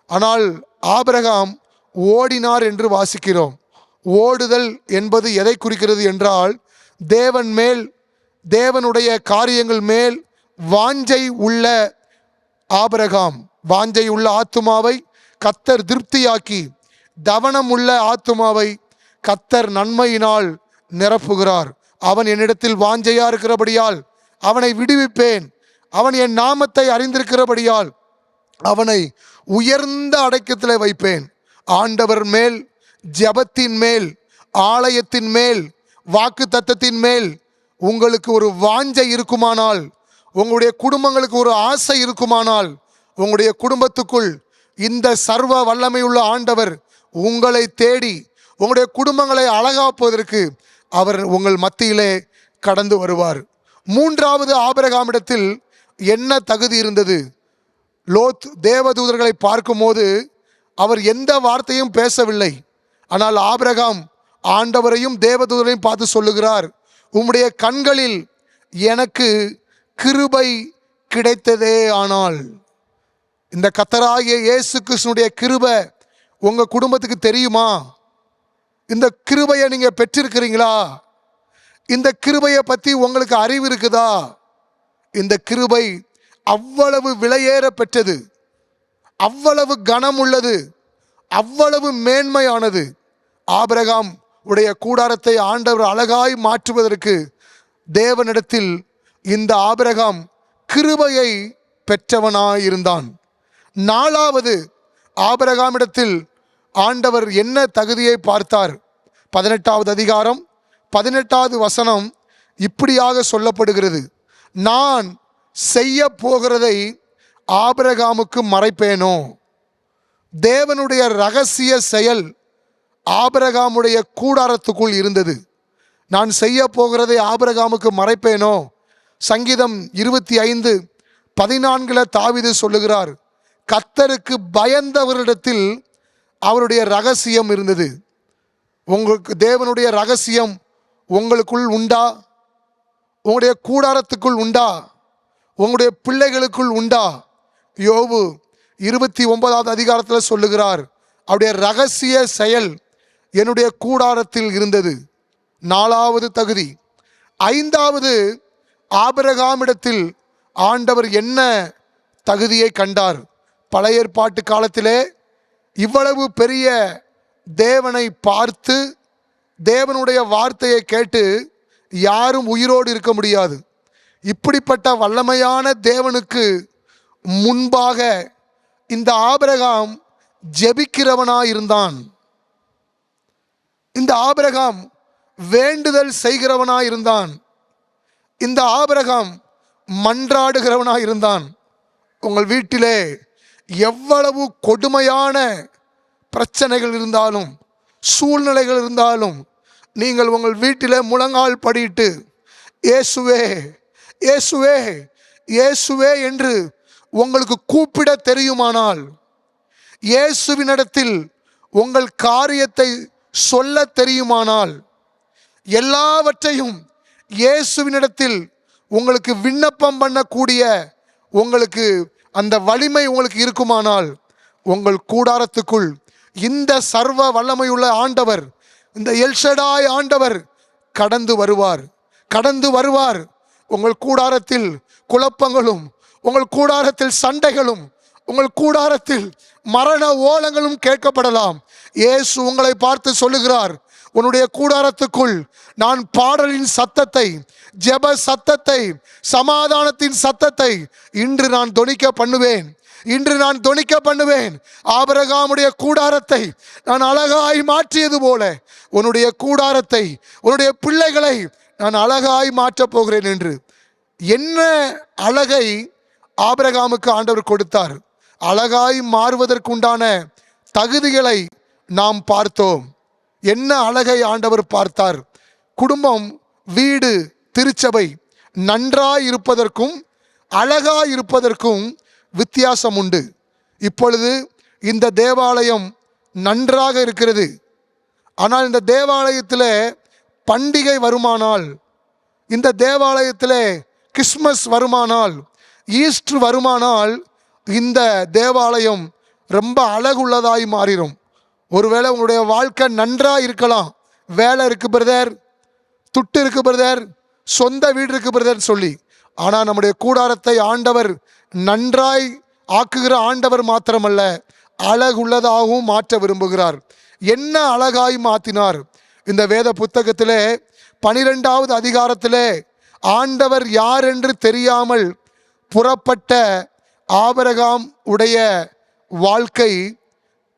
G: ஆனால் ஆபிரகாம் ஓடினார் என்று வாசிக்கிறோம். ஓடுதல் என்பது எதை குறிக்கிறது என்றால், தேவன் மேல், தேவனுடைய காரியங்கள் மேல் வாஞ்சை உள்ள ஆபிரகாம், வாஞ்சை உள்ள ஆத்துமாவை கர்த்தர் திருப்தியாக்கி, தவனம் உள்ள ஆத்துமாவை கர்த்தர் நன்மையினால் நிரப்புகிறார். அவன் என்னிடத்தில் வாஞ்சையா இருக்கிறபடியால் அவனை விடுவிப்பேன், அவன் என் நாமத்தை அறிந்திருக்கிறபடியால் அவனை உயர்ந்த அடைக்கத்தில் வைப்பேன். ஆண்டவர் மேல், ஜெபத்தின் மேல், ஆலயத்தின் மேல், வாக்கு தத்தத்தின் மேல் உங்களுக்கு ஒரு வாஞ்சை இருக்குமானால், உங்களுடைய குடும்பங்களுக்கு ஒரு ஆசை இருக்குமானால், உங்களுடைய குடும்பத்துக்குள் இந்த சர்வ வல்லமையுள்ள ஆண்டவர் உங்களை தேடி உங்களுடைய குடும்பங்களை அழகாக்குவதற்கு அவர் உங்கள் மத்தியிலே கடந்து வருவார். மூன்றாவது, ஆபிரகாமிடத்தில் என்ன தகுதி இருந்தது? லோத் தேவதூதர்களை பார்க்கும்போது அவர் எந்த வார்த்தையும் பேசவில்லை. ஆனால் ஆபிரகாம் ஆண்டவரையும் தேவதூதரையும் பார்த்து சொல்லுகிறார், உம்முடைய கண்களில் எனக்கு கிருபை கிடைத்ததே. ஆனால் இந்த கர்த்தராகிய இயேசு கிறிஸ்துனுடைய கிருபை உங்க குடும்பத்துக்கு தெரியுமா? இந்த கிருபையை நீங்க பெற்றிருக்கிறீங்களா? இந்த கிருபையை பற்றி உங்களுக்கு அறிவு இருக்குதா? இந்த கிருபை அவ்வளவு விலையேற பெற்றது, அவ்வளவு கனம் உள்ளது, அவ்வளவு மேன்மையானது. ஆபிரகாம் உடைய கூடாரத்தை ஆண்டவர் அழகாய் மாற்றுவதற்கு தேவனிடத்தில் இந்த ஆபிரகாம் கிருபையை பெற்றவனாயிருந்தான். நாலாவது, ஆபிரகாமிடத்தில் ஆண்டவர் என்ன தகுதியை பார்த்தார்? 18வது அதிகாரம் 18வது வசனம் இப்படியாக சொல்லப்படுகிறது, நான் செய்ய போகிறதை ஆபிரகாமுக்கு மறைப்பேனோ? தேவனுடைய ரகசிய செயல் ஆபிரகாமுடைய கூடாரத்துக்குள் இருந்தது. நான் செய்ய போகிறதை ஆபிரகாமுக்கு மறைப்பேனோ? சங்கீதம் 25:14 தாவீது சொல்லுகிறார், கர்த்தருக்கு பயந்தவரிடத்தில் அவருடைய ரகசியம் இருந்தது. உங்களுக்கு தேவனுடைய ரகசியம் உங்களுக்குள் உண்டா? உங்களுடைய கூடாரத்துக்குள் உண்டா? உங்களுடைய பிள்ளைகளுக்குள் உண்டா? யோபு 29வது அதிகாரத்தில் சொல்லுகிறார், அவருடைய ரகசிய செயல் என்னுடைய கூடாரத்தில் இருந்தது. நாலாவது தகுதி. ஐந்தாவது, ஆபிரகாமிடத்தில் ஆண்டவர் என்ன தகுதியை கண்டார்? பழைய ஏற்பாட்டு காலத்திலே இவ்வளவு பெரிய தேவனை பார்த்து தேவனுடைய வார்த்தையை கேட்டு யாரும் உயிரோடு இருக்க முடியாது. இப்படிப்பட்ட வல்லமையான தேவனுக்கு முன்பாக இந்த ஆபிரகாம் ஜெபிக்கிறவனாயிருந்தான். இந்த ஆபிரகாம் வேண்டுதல் செய்கிறவனாயிருந்தான். இந்த ஆபிரகாம் மன்றாடுகிறவனாயிருந்தான். உங்கள் வீட்டிலே எவ்வளவு கொடுமையான பிரச்சனைகள் இருந்தாலும், சூழ்நிலைகள் இருந்தாலும், நீங்கள் உங்கள் வீட்டிலே முழங்கால் படியிட்டு இயேசுவே இயேசுவே இயேசுவே என்று உங்களுக்கு கூப்பிட தெரியுமானால், இயேசுவினிடத்தில் உங்கள் காரியத்தை சொல்ல தெரியுமானால், எல்லாவற்றையும் இயேசுவினிடத்தில் உங்களுக்கு விண்ணப்பம் பண்ணக்கூடிய உங்களுக்கு அந்த வலிமை உங்களுக்கு இருக்குமானால், உங்கள் கூடாரத்துக்குள் இந்த சர்வ வல்லமையுள்ள ஆண்டவர், இந்த எல்ஷடாய் ஆண்டவர் கடந்து வருவார். கடந்து வருவார். உங்கள் கூடாரத்தில் குழப்பங்களும், உங்கள் கூடாரத்தில் சண்டைகளும், உங்கள் கூடாரத்தில் மரண ஓலங்களும் கேட்கப்படலாம். இயேசு உங்களை பார்த்து சொல்லுகிறார், உன்னுடைய கூடாரத்துக்குள் நான் பாடலின் சத்தத்தை, ஜெப சத்தத்தை, சமாதானத்தின் சத்தத்தை இன்று நான் தொனிக்க பண்ணுவேன். இன்று நான் தொனிக்க பண்ணுவேன். ஆபிரகாமுடைய கூடாரத்தை நான் அழகாய் மாற்றியது போல உன்னுடைய கூடாரத்தை, உன்னுடைய பிள்ளைகளை நான் அழகாய் மாற்றப் போகிறேன் என்று. என்ன அழகை ஆபிரகாமுக்கு ஆண்டவர் கொடுத்தார். அழகாய் மாறுவதற்குண்டான தகுதிகளை நாம் பார்த்தோம். என்ன அழகை ஆண்டவர் பார்த்தார்? குடும்பம், வீடு, திருச்சபை நன்றாய் இருப்பதற்கும் அழகாய் இருப்பதற்கும் வித்தியாசம் உண்டு. இப்பொழுது இந்த தேவாலயம் நன்றாக இருக்கிறது. ஆனால் இந்த தேவாலயத்தில் பண்டிகை வருமானால், இந்த தேவாலயத்தில் கிறிஸ்மஸ் வருமானால், ஈஸ்டர் வருமானால் இந்த தேவாலயம் ரொம்ப அழகுள்ளதாய் மாறிடும். ஒருவேளை உங்களுடைய வாழ்க்கை நன்றாக இருக்கலாம், வேலை இருக்குது பிரதர், துட்டு இருக்குது பிரதர், சொந்த வீடு இருக்குது பிரதர் சொல்லி, ஆனால் நம்முடைய கூடாரத்தை ஆண்டவர் நன்றாய் ஆக்குகிற ஆண்டவர் மாத்திரமல்ல, அழகுள்ளதாகவும் மாற்ற விரும்புகிறார். என்ன அழகாய் மாற்றினார்? இந்த வேத புத்தகத்திலே 12வது அதிகாரத்திலே ஆண்டவர் யார் என்று தெரியாமல் புறப்பட்ட ஆபிரகாம் உடைய வாழ்க்கை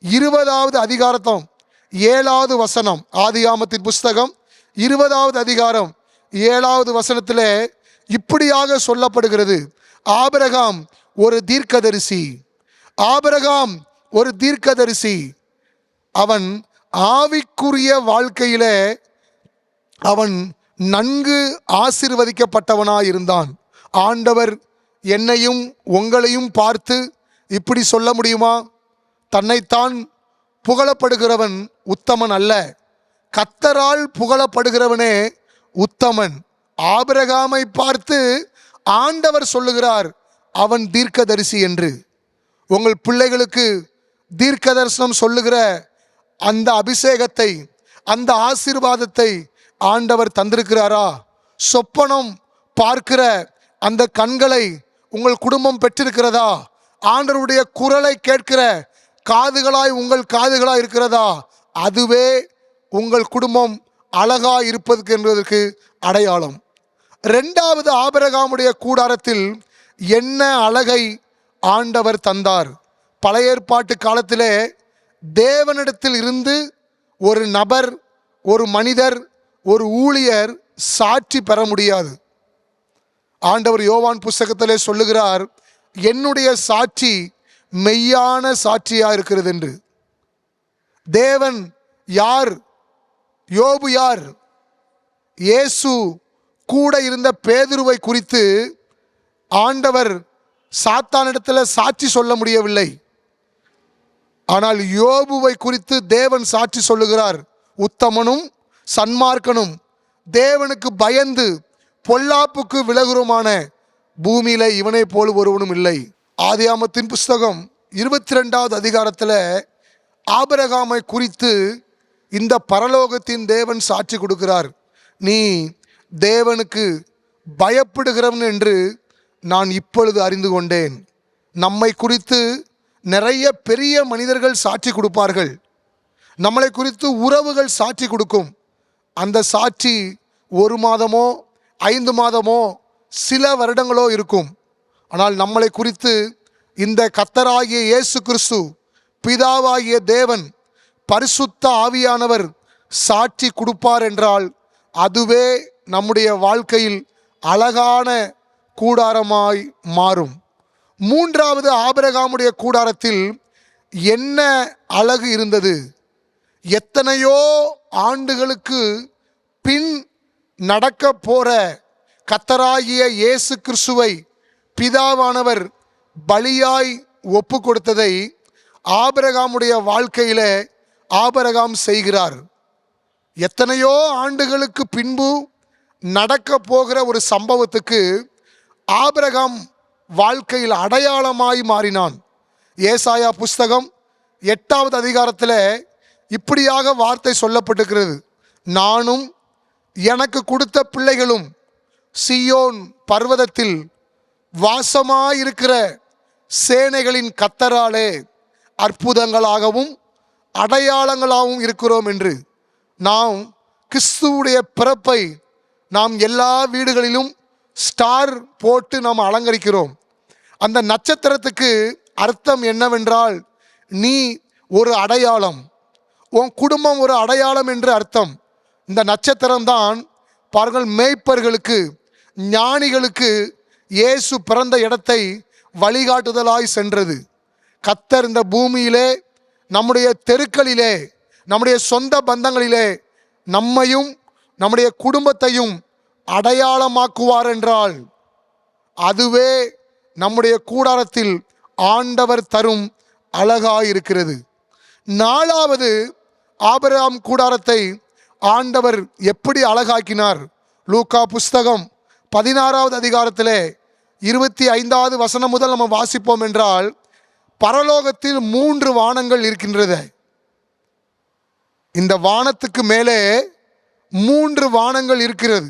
G: 20வது அதிகாரம் 7வது வசனம், ஆதியாமத்தின் புஸ்தகம் 20வது அதிகாரம் 7வது வசனத்திலே இப்படியாக சொல்லப்படுகிறது. ஆபிரகாம் ஒரு தீர்க்கதரிசி. ஆபிரகாம் ஒரு தீர்க்கதரிசி. அவன் ஆவிக்குரிய வாழ்க்கையிலே அவன் நன்கு ஆசீர்வதிக்கப்பட்டவனாய் இருந்தான். ஆண்டவர் என்னையும் உங்களையும் பார்த்து இப்படி சொல்ல முடியுமா? தன்னைத்தான் புகழப்படுகிறவன் உத்தமன் அல்ல, கர்த்தரால் புகழப்படுகிறவனே உத்தமன். ஆபிரகாமை பார்த்து ஆண்டவர் சொல்லுகிறார் அவன் தீர்க்கதரிசி என்று. உங்கள் பிள்ளைகளுக்கு தீர்க்க தரிசனம் சொல்லுகிற அந்த அபிஷேகத்தை, அந்த ஆசீர்வாதத்தை ஆண்டவர் தந்திருக்கிறாரா? சொப்பனம் பார்க்கிற அந்த கண்களை உங்கள் குடும்பம் பெற்றிருக்கிறதா? ஆண்டவருடைய குரலை கேட்கிற காதுகளாய் உங்கள் காதுகளாய் இருக்கிறதா? அதுவே உங்கள் குடும்பம் அழகாய் இருப்பதற்கு என்பதற்கு அடையாளம். 2வது, ஆபிரகாமுடைய கூடாரத்தில் என்ன அழகை ஆண்டவர் தந்தார்? பழைய ஏற்பாட்டு காலத்திலே தேவனிடத்தில் இருந்து ஒரு நபர், ஒரு மனிதர், ஒரு ஊழியர் சாட்சி பெற முடியாது. ஆண்டவர் யோவான் புஸ்தகத்திலே சொல்லுகிறார், என்னுடைய சாட்சி மெய்யான சாட்சியாக இருக்கிறது என்று. தேவன் யார்? யோபு யார்? இயேசு கூட இருந்த பேதுருவை குறித்து ஆண்டவர் சாத்தானிடத்தில் சாட்சி சொல்ல முடியவில்லை. ஆனால் யோபுவை குறித்து தேவன் சாட்சி சொல்லுகிறார், உத்தமனும் சன்மார்க்கனும் தேவனுக்கு பயந்து பொல்லாப்புக்கு விலகுறமான பூமியில இவனை போல் ஒருவனும் இல்லை. ஆதியாமத்தின் புஸ்தகம் 22வது அதிகாரத்தில் ஆபிரகாமை குறித்து இந்த பரலோகத்தின் தேவன் சாட்சி கொடுக்கிறார். நீ தேவனுக்கு பயப்படுகிறவன் என்று நான் இப்பொழுது அறிந்து கொண்டேன். நம்மை குறித்து நிறைய பெரிய மனிதர்கள் சாட்சி கொடுப்பார்கள். நம்மளை குறித்து உறவுகள் சாட்சி கொடுக்கும். அந்த சாட்சி 1 மாதமோ 5 மாதமோ சில வருடங்களோ இருக்கும். ஆனால் நம்மளை குறித்து இந்த கர்த்தராகிய இயேசு கிறிஸ்து, பிதாவாகிய தேவன், பரிசுத்த ஆவியானவர் சாட்சி கொடுப்பார் என்றால் அதுவே நம்முடைய வாழ்க்கையில் அழகான கூடாரமாய் மாறும். 3வது, ஆபிரகாமுடைய கூடாரத்தில் என்ன அழகு இருந்தது? எத்தனையோ ஆண்டுகளுக்கு பின் நடக்க போற கர்த்தராகிய இயேசு கிறிஸ்துவை பிதாவானவர் பலியாய் ஒப்பு கொடுத்ததை ஆபிரகாமுடைய வாழ்க்கையில ஆபிரகாம் செய்கிறார். எத்தனையோ ஆண்டுகளுக்கு பின்பு நடக்க போகிற ஒரு சம்பவத்துக்கு ஆபிரகாம் வாழ்க்கையில் அடையாளமாய் மாறினான். ஏசாயா புஸ்தகம் 8வது அதிகாரத்தில் இப்படியாக வார்த்தை சொல்லப்பட்டிருக்கிறது, நானும் எனக்கு கொடுத்த பிள்ளைகளும் சீயோன் பர்வதத்தில் வாசமாயிருக்கிற சேனைகளின் கர்த்தராலே அற்புதங்களாகவும் அடையாளங்களாகவும் இருக்கிறோம் என்று. நாம் கிறிஸ்துவுடைய பிறப்பை நாம் எல்லா வீடுகளிலும் ஸ்டார் போட்டு நாம் அலங்கரிக்கிறோம். அந்த நட்சத்திரத்துக்கு அர்த்தம் என்னவென்றால், நீ ஒரு அடையாளம், உன் குடும்பம் ஒரு அடையாளம் என்று அர்த்தம். இந்த நட்சத்திரம்தான் பாருங்கள், மேய்ப்பர்களுக்கு, ஞானிகளுக்கு இயேசு பிறந்த இடத்தை வழிகாட்டுதலாய் சென்றது. கர்த்தர் இந்த பூமியிலே நம்முடைய தெருக்களிலே நம்முடைய சொந்த பந்தங்களிலே நம்மையும் நம்முடைய குடும்பத்தையும் அடையாளமாக்குவார் என்றால் அதுவே நம்முடைய கூடாரத்தில் ஆண்டவர் தரும் அழகாயிருக்கிறது. நாலாவது, ஆபிரகாம் கூடாரத்தை ஆண்டவர் எப்படி அழகாக்கினார்? லூக்கா புஸ்தகம் 16வது அதிகாரத்திலே 25வது வசனம் முதல் நம்ம வாசிப்போம் என்றால், பரலோகத்தில் 3 வானங்கள் இருக்கின்றது. இந்த வானத்துக்கு மேலே 3 வானங்கள் இருக்கிறது.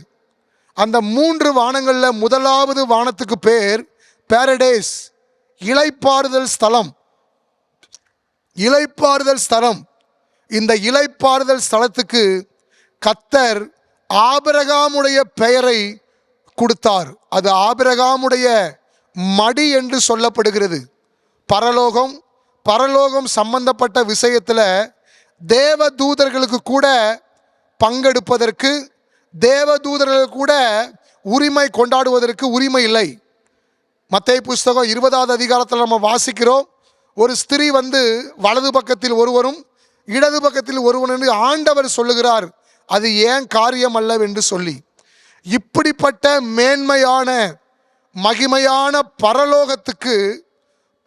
G: அந்த 3 வானங்களில் முதலாவது வானத்துக்கு பேர் பாரடைஸ், இளைப்பாறுதல் ஸ்தலம். இளைப்பாறுதல் ஸ்தலம். இந்த இளைப்பாறுதல் ஸ்தலத்துக்கு கர்த்தர் ஆபிரகாமுடைய பெயரை கொடுத்தார். அது ஆபிரகாமுடைய மடி என்று சொல்லப்படுகிறது. பரலோகம் சம்பந்தப்பட்ட விஷயத்தில் தேவதூதர்களுக்கு கூட பங்கெடுப்பதற்கு, தேவதூதர்களுக்கு கூட உரிமை கொண்டாடுவதற்கு உரிமை இல்லை. மத்தேயு புஸ்தகம் 20வது அதிகாரத்தில் நம்ம வாசிக்கிறோம், ஒரு ஸ்திரீ வலது பக்கத்தில் ஒருவரும் இடது பக்கத்தில் ஒருவன் என்று ஆண்டவர் சொல்லுகிறார், அது ஏன் காரியம் அல்லவென்று சொல்லி. இப்படிப்பட்ட மேன்மையான மகிமையான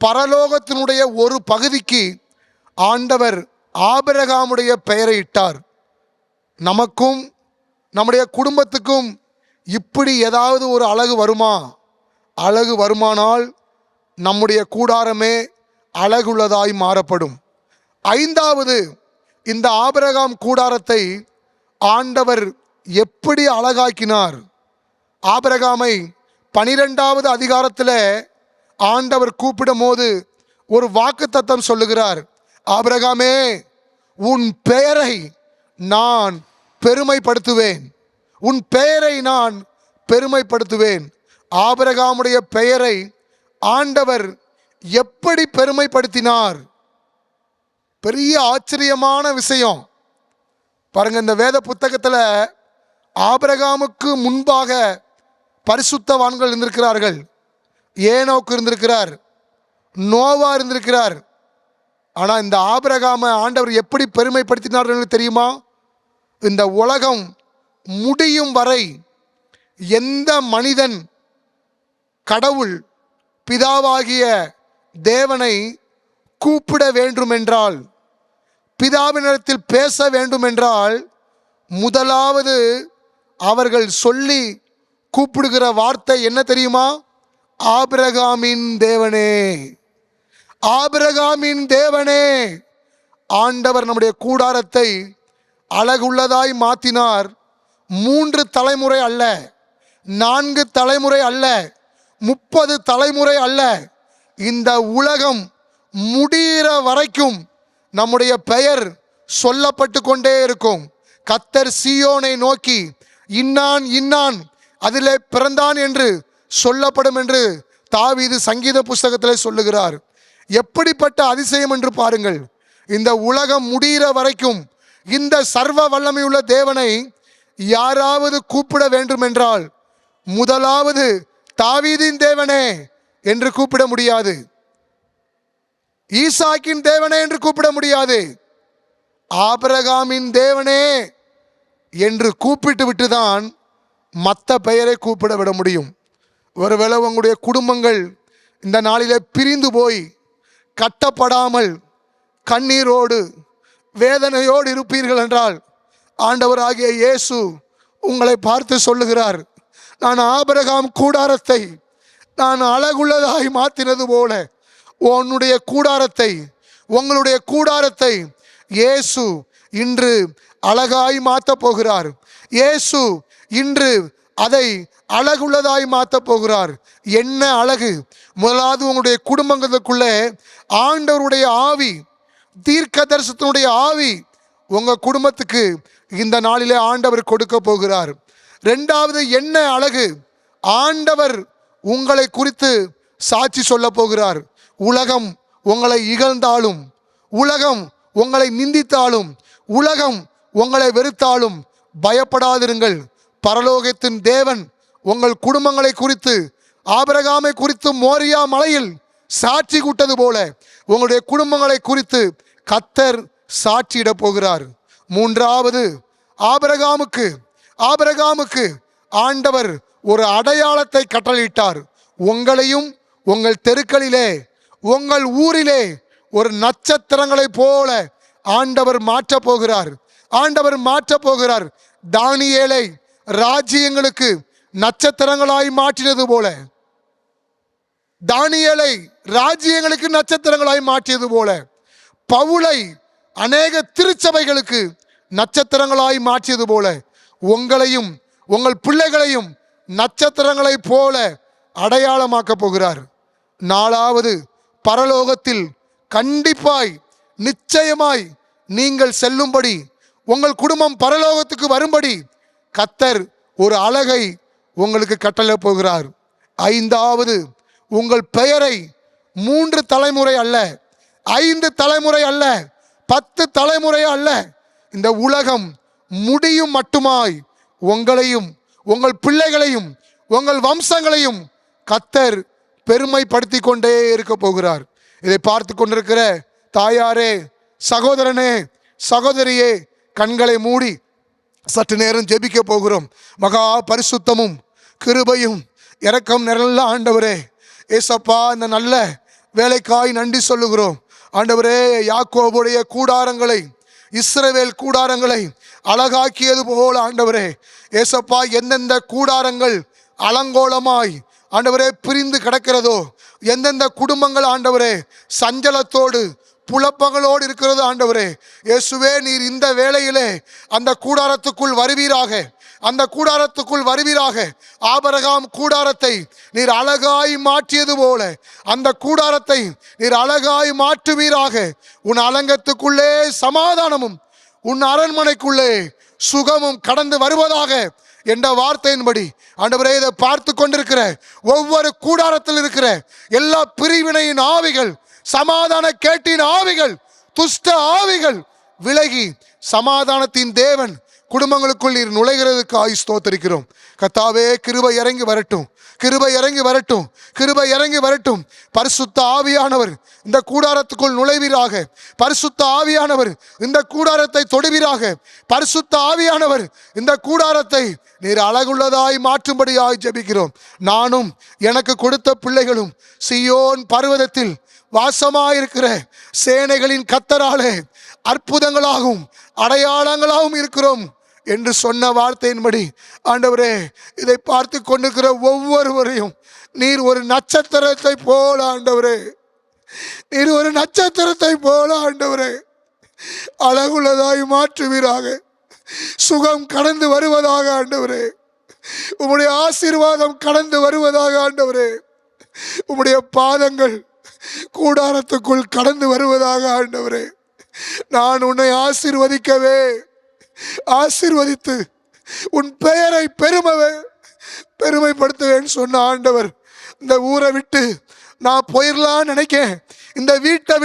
G: பரலோகத்தினுடைய ஒரு பகுதிக்கு ஆண்டவர் ஆபிரகாமுடைய பெயரை இட்டார். நமக்கும் நம்முடைய குடும்பத்துக்கும் இப்படி ஏதாவது ஒரு அழகு வருமானால் நம்முடைய கூடாரமே அழகுள்ளதாய் மாறப்படும். 5வது, இந்த ஆபிரகாம் கூடாரத்தை ஆண்டவர் எப்படி அழகாக்கினார்? ஆபிரகாமை 12வது அதிகாரத்தில் ஆண்டவர் கூப்பிடும் போது ஒரு வாக்குத்தத்தம் சொல்லுகிறார். ஆபிரகாமே, உன் பெயரை நான் பெருமைப்படுத்துவேன், உன் பெயரை நான் பெருமைப்படுத்துவேன். ஆபிரகாமுடைய பெயரை ஆண்டவர் எப்படி பெருமைப்படுத்தினார்? பெரிய ஆச்சரியமான விஷயம் பாருங்க. இந்த வேத புத்தகத்தில் ஆபிரகாமுக்கு முன்பாக பரிசுத்தவான்கள் இருந்திருக்கிறார்கள். ஏனோக்கு இருந்திருக்கிறார், நோவா இருந்திருக்கிறார். ஆனால் இந்த ஆபிரகாமை ஆண்டவர் எப்படி பெருமைப்படுத்தினார்கள் தெரியுமா? இந்த உலகம் முடியும் வரை எந்த மனிதன் கடவுள் பிதாவாகிய தேவனை கூப்பிட வேண்டுமென்றால், பிதாவினிடத்தில் பேச வேண்டுமென்றால், முதலாவது அவர்கள் சொல்லி கூப்பிடுகிற வார்த்தை என்ன தெரியுமா? ஆபிரகாமின் தேவனே, ஆபிரகாமின் தேவனே. ஆண்டவர் நம்முடைய கூடாரத்தை அழகுள்ளதாய் மாற்றினார். 3 தலைமுறை அல்ல, 4 தலைமுறை அல்ல, 30 தலைமுறை அல்ல. இந்த உலகம் முடிகிற வரைக்கும் நம்முடைய பெயர் சொல்லப்பட்டு கொண்டே இருக்கும். கர்த்தர் சீயோனை நோக்கி இன்னான் அதிலே பிறந்தான் என்று சொல்லப்படும் என்று தாவீது சங்கீத புஸ்தகத்தில் சொல்லுகிறார். எப்படிப்பட்ட அதிசயம் என்று பாருங்கள். இந்த உலகம் முடிகிற வரைக்கும் இந்த சர்வ வல்லமையுள்ள தேவனை யாராவது கூப்பிட வேண்டும் என்றால் முதலாவது தாவீதின் தேவனே என்று கூப்பிட முடியாது, ஈசாக்கின் தேவனே என்று கூப்பிட முடியாது, ஆபிரகாமின் தேவனே என்று கூப்பிட்டு விட்டுதான் மற்ற பெயரை கூப்பிட விட முடியும். ஒருவேளை உங்களுடைய குடும்பங்கள் இந்த நாளிலே பிரிந்து போய் கட்டப்படாமல் கண்ணீரோடு வேதனையோடு இருப்பீர்கள் என்றால் ஆண்டவராகிய இயேசு உங்களை பார்த்து சொல்லுகிறார், நான் ஆபிரகாம் கூடாரத்தை நான் அழகுள்ளதாய் மாற்றினது போல உங்களுடைய கூடாரத்தை இயேசு இன்று அழகாய் மாற்றப் போகிறார். இயேசு இன்று அதை அழகுள்ளதாய் மாற்றப் போகிறார். என்ன அழகு! முதலாவது உங்களுடைய குடும்பங்களுக்குள்ளே ஆண்டவருடைய ஆவி, தீர்க்க தரிசனத்தினுடைய ஆவி உங்கள் குடும்பத்துக்கு இந்த நாளிலே ஆண்டவர் கொடுக்க போகிறார். 2வது என்ன அழகு! ஆண்டவர் உங்களை குறித்து சாட்சி சொல்ல போகிறார். உலகம் உங்களை இகழ்ந்தாலும், உலகம் உங்களை நிந்தித்தாலும், உலகம் உங்களை வெறுத்தாலும் பயப்படாதிருங்கள். பரலோகத்தின் தேவன் உங்கள் குடும்பங்களை குறித்து ஆபிரகாமை குறித்து மோரியா மலையில் சாட்சி கூட்டது போல உங்களுடைய குடும்பங்களை குறித்து கர்த்தர் சாட்சியிட போகிறார். மூன்றாவது, ஆபிரகாமுக்கு ஆண்டவர் ஒரு அடையாளத்தை கட்டளையிட்டார். உங்களையும் உங்கள் தெருக்களிலே, உங்கள் ஊரிலே ஒரு நட்சத்திரங்களைப் போல ஆண்டவர் மாற்றப் போகிறார். தானியேலை ராஜ்யங்களுக்கு நட்சத்திரங்களாய் மாற்றினது போல, பவுலை அநேக திருச்சபைகளுக்கு நட்சத்திரங்களாய் மாற்றியது போல உங்களையும் உங்கள் பிள்ளைகளையும் நட்சத்திரங்களைப் போல அடையாளமாக்க போகிறார். நாலாவது, பரலோகத்தில் கண்டிப்பாய் நிச்சயமாய் நீங்கள் செல்லும்படி, உங்கள் குடும்பம் பரலோகத்துக்கு வரும்படி கர்த்தர் ஒரு அழகை உங்களுக்கு கட்டளை போகிறார். ஐந்தாவது, உங்கள் பெயரை 3 தலைமுறை அல்ல, 5 தலைமுறை அல்ல, 10 தலைமுறை அல்ல, இந்த உலகம் முடியும் மட்டுமாய் உங்களையும் உங்கள் பிள்ளைகளையும் உங்கள் வம்சங்களையும் கர்த்தர் பெருமைப்படுத்தி கொண்டே இருக்க போகிறார். இதை பார்த்து கொண்டிருக்கிற தாயாரே, சகோதரனே, சகோதரியே, கண்களை மூடி சற்று நேரம் ஜெபிக்க போகிறோம். மகா பரிசுத்தமும் கிருபையும் இரக்கம் நிறைந்த ஆண்டவரே, ஏசப்பா, இந்த நல்ல வேலைக்காய் நன்றி சொல்லுகிறோம். ஆண்டவரே, யாக்கோபுடைய கூடாரங்களை, இஸ்ரவேல் கூடாரங்களை அழகாக்கியது போல ஆண்டவரே, ஏசப்பா, எந்தெந்த கூடாரங்கள் அலங்கோலமாய் ஆண்டவரே பிரிந்து கிடக்கிறதோ, எந்தெந்த குடும்பங்கள் ஆண்டவரே சஞ்சலத்தோடு புலப்பங்களோடு இருக்கிறது ஆண்டவரே, இயேசுவே, நீர் இந்த வேளையிலே அந்த கூடாரத்துக்குள் வருவீராக. ஆபிரகாம் கூடாரத்தை நீர் அழகாய் மாற்றியது போல அந்த கூடாரத்தை நீர் அழகாய் மாற்றுவீராக. உன் அலங்கத்துக்குள்ளே சமாதானமும் உன் அரண்மனைக்குள்ளே சுகமும் கடந்து வருவதாக என்ற வார்த்தையின்படி ஆண்டவரே, இதை பார்த்து கொண்டிருக்கிற ஒவ்வொரு கூடாரத்தில் இருக்கிற எல்லா பிரிவினையின் ஆவிகள், சமாதான கேட்டின் ஆவிகள், துஷ்ட ஆவிகள் விலகி சமாதானத்தின் தேவன் குடும்பங்களுக்குள் நீர் நுழைகிறதுக்காய் ஸ்தோத்திரிக்கிறோம். கர்த்தாவே, கிருபை இறங்கி வரட்டும். பரிசுத்த ஆவியானவர் இந்த கூடாரத்துக்குள் நுழைவீராக. பரிசுத்த ஆவியானவர் இந்த கூடாரத்தை தொடுவீராக. பரிசுத்த ஆவியானவர் இந்த கூடாரத்தை நீர் அழகுள்ளதாய் மாற்றும்படியாய் ஜெபிக்கிறோம். நானும் எனக்கு கொடுத்த பிள்ளைகளும் சீயோன் பர்வதத்தில் வாசமாயிருக்கிற சேனைகளின் கர்த்தராலே அற்புதங்களாகவும் அடையாளங்களாகவும் இருக்கிறோம் என்று சொன்ன வார்த்தையின்படி ஆண்டவரே, இதை பார்த்து கொண்டிருக்கிற ஒவ்வொருவரையும் நீர் ஒரு நட்சத்திரத்தை போல ஆண்டவரே அழகுள்ளதாய் மாற்றுவீராக. சுகம் கடந்து வருவதாக ஆண்டவரே, உம்முடைய ஆசீர்வாதம் கடந்து வருவதாக ஆண்டவரே, உம்முடைய பாதங்கள் கூடாரத்துக்குள் கடந்து வருவதாக ஆண்டவரே. நான் உன்னை ஆசீர்வதித்து உன் பெயரை பெருமைப்படுத்துவேன் சொன்ன ஆண்டவர், இந்த ஊரை விட்டு நான் போயிடலான்னு நினைக்கிறேன், இந்த வீட்டை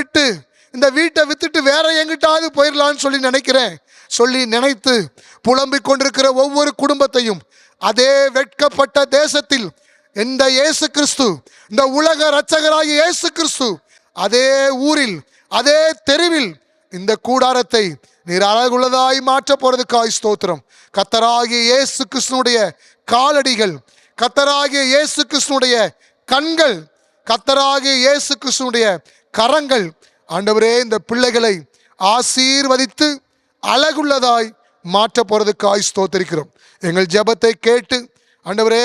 G: வித்துட்டு வேற எங்கிட்டாவது போயிடலான்னு நினைத்து புலம்பிக் கொண்டிருக்கிற ஒவ்வொரு குடும்பத்தையும் அதே வெட்கப்பட்ட தேசத்தில் இந்த இயேசு கிறிஸ்து, இந்த உலக இரட்சகராகிய இயேசு கிறிஸ்து அதே ஊரில் அதே தெருவில் இந்த கூடாரத்தை நீர் அழகுள்ளதாய் மாற்ற போறதுக்காய் ஸ்தோத்திரம். கர்த்தராகிய இயேசு கிறிஸ்துனுடைய காலடிகள், கர்த்தராகிய இயேசு கிறிஸ்துனுடைய கண்கள், கர்த்தராகிய இயேசு கிறிஸ்துனுடைய கரங்கள் ஆண்டவரே இந்த பிள்ளைகளை ஆசீர்வதித்து அழகுள்ளதாய் மாற்ற போறதுக்காய் ஸ்தோத்திரிக்கிறோம். எங்கள் ஜெபத்தை கேட்டு ஆண்டவரே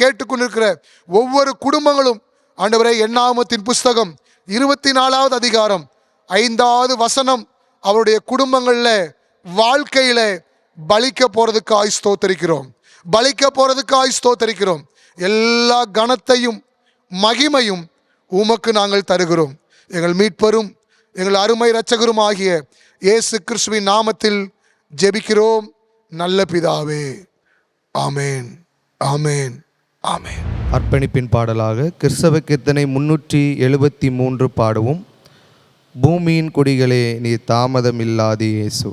G: கேட்டுக்கொண்டிருக்கிற ஒவ்வொரு குடும்பங்களும் ஆண்டவரே, என்னாகமத்தின் புஸ்தகம் 24வது அதிகாரம் 5வது வசனம் அவருடைய குடும்பங்களில் வாழ்க்கையில பலிக்க போறதுக்காய் ஸ்தோத்திரிக்கிறோம். எல்லா கனத்தையும் மகிமையும் உமக்கு நாங்கள் தருகிறோம். எங்கள் மீட்பரும் எங்கள் அருமை இரட்சகரும் ஆகிய இயேசு கிறிஸ்துவின் நாமத்தில் ஜெபிக்கிறோம் நல்ல பிதாவே. ஆமேன், ஆமேன், ஆமேன்.
C: அர்ப்பணிப்பின் பாடலாக கிறிஸ்தவ கீர்த்தனை 373 பாடவும். பூமியின் குடிகளே நீ தாமதம் இல்லாது இயேசு.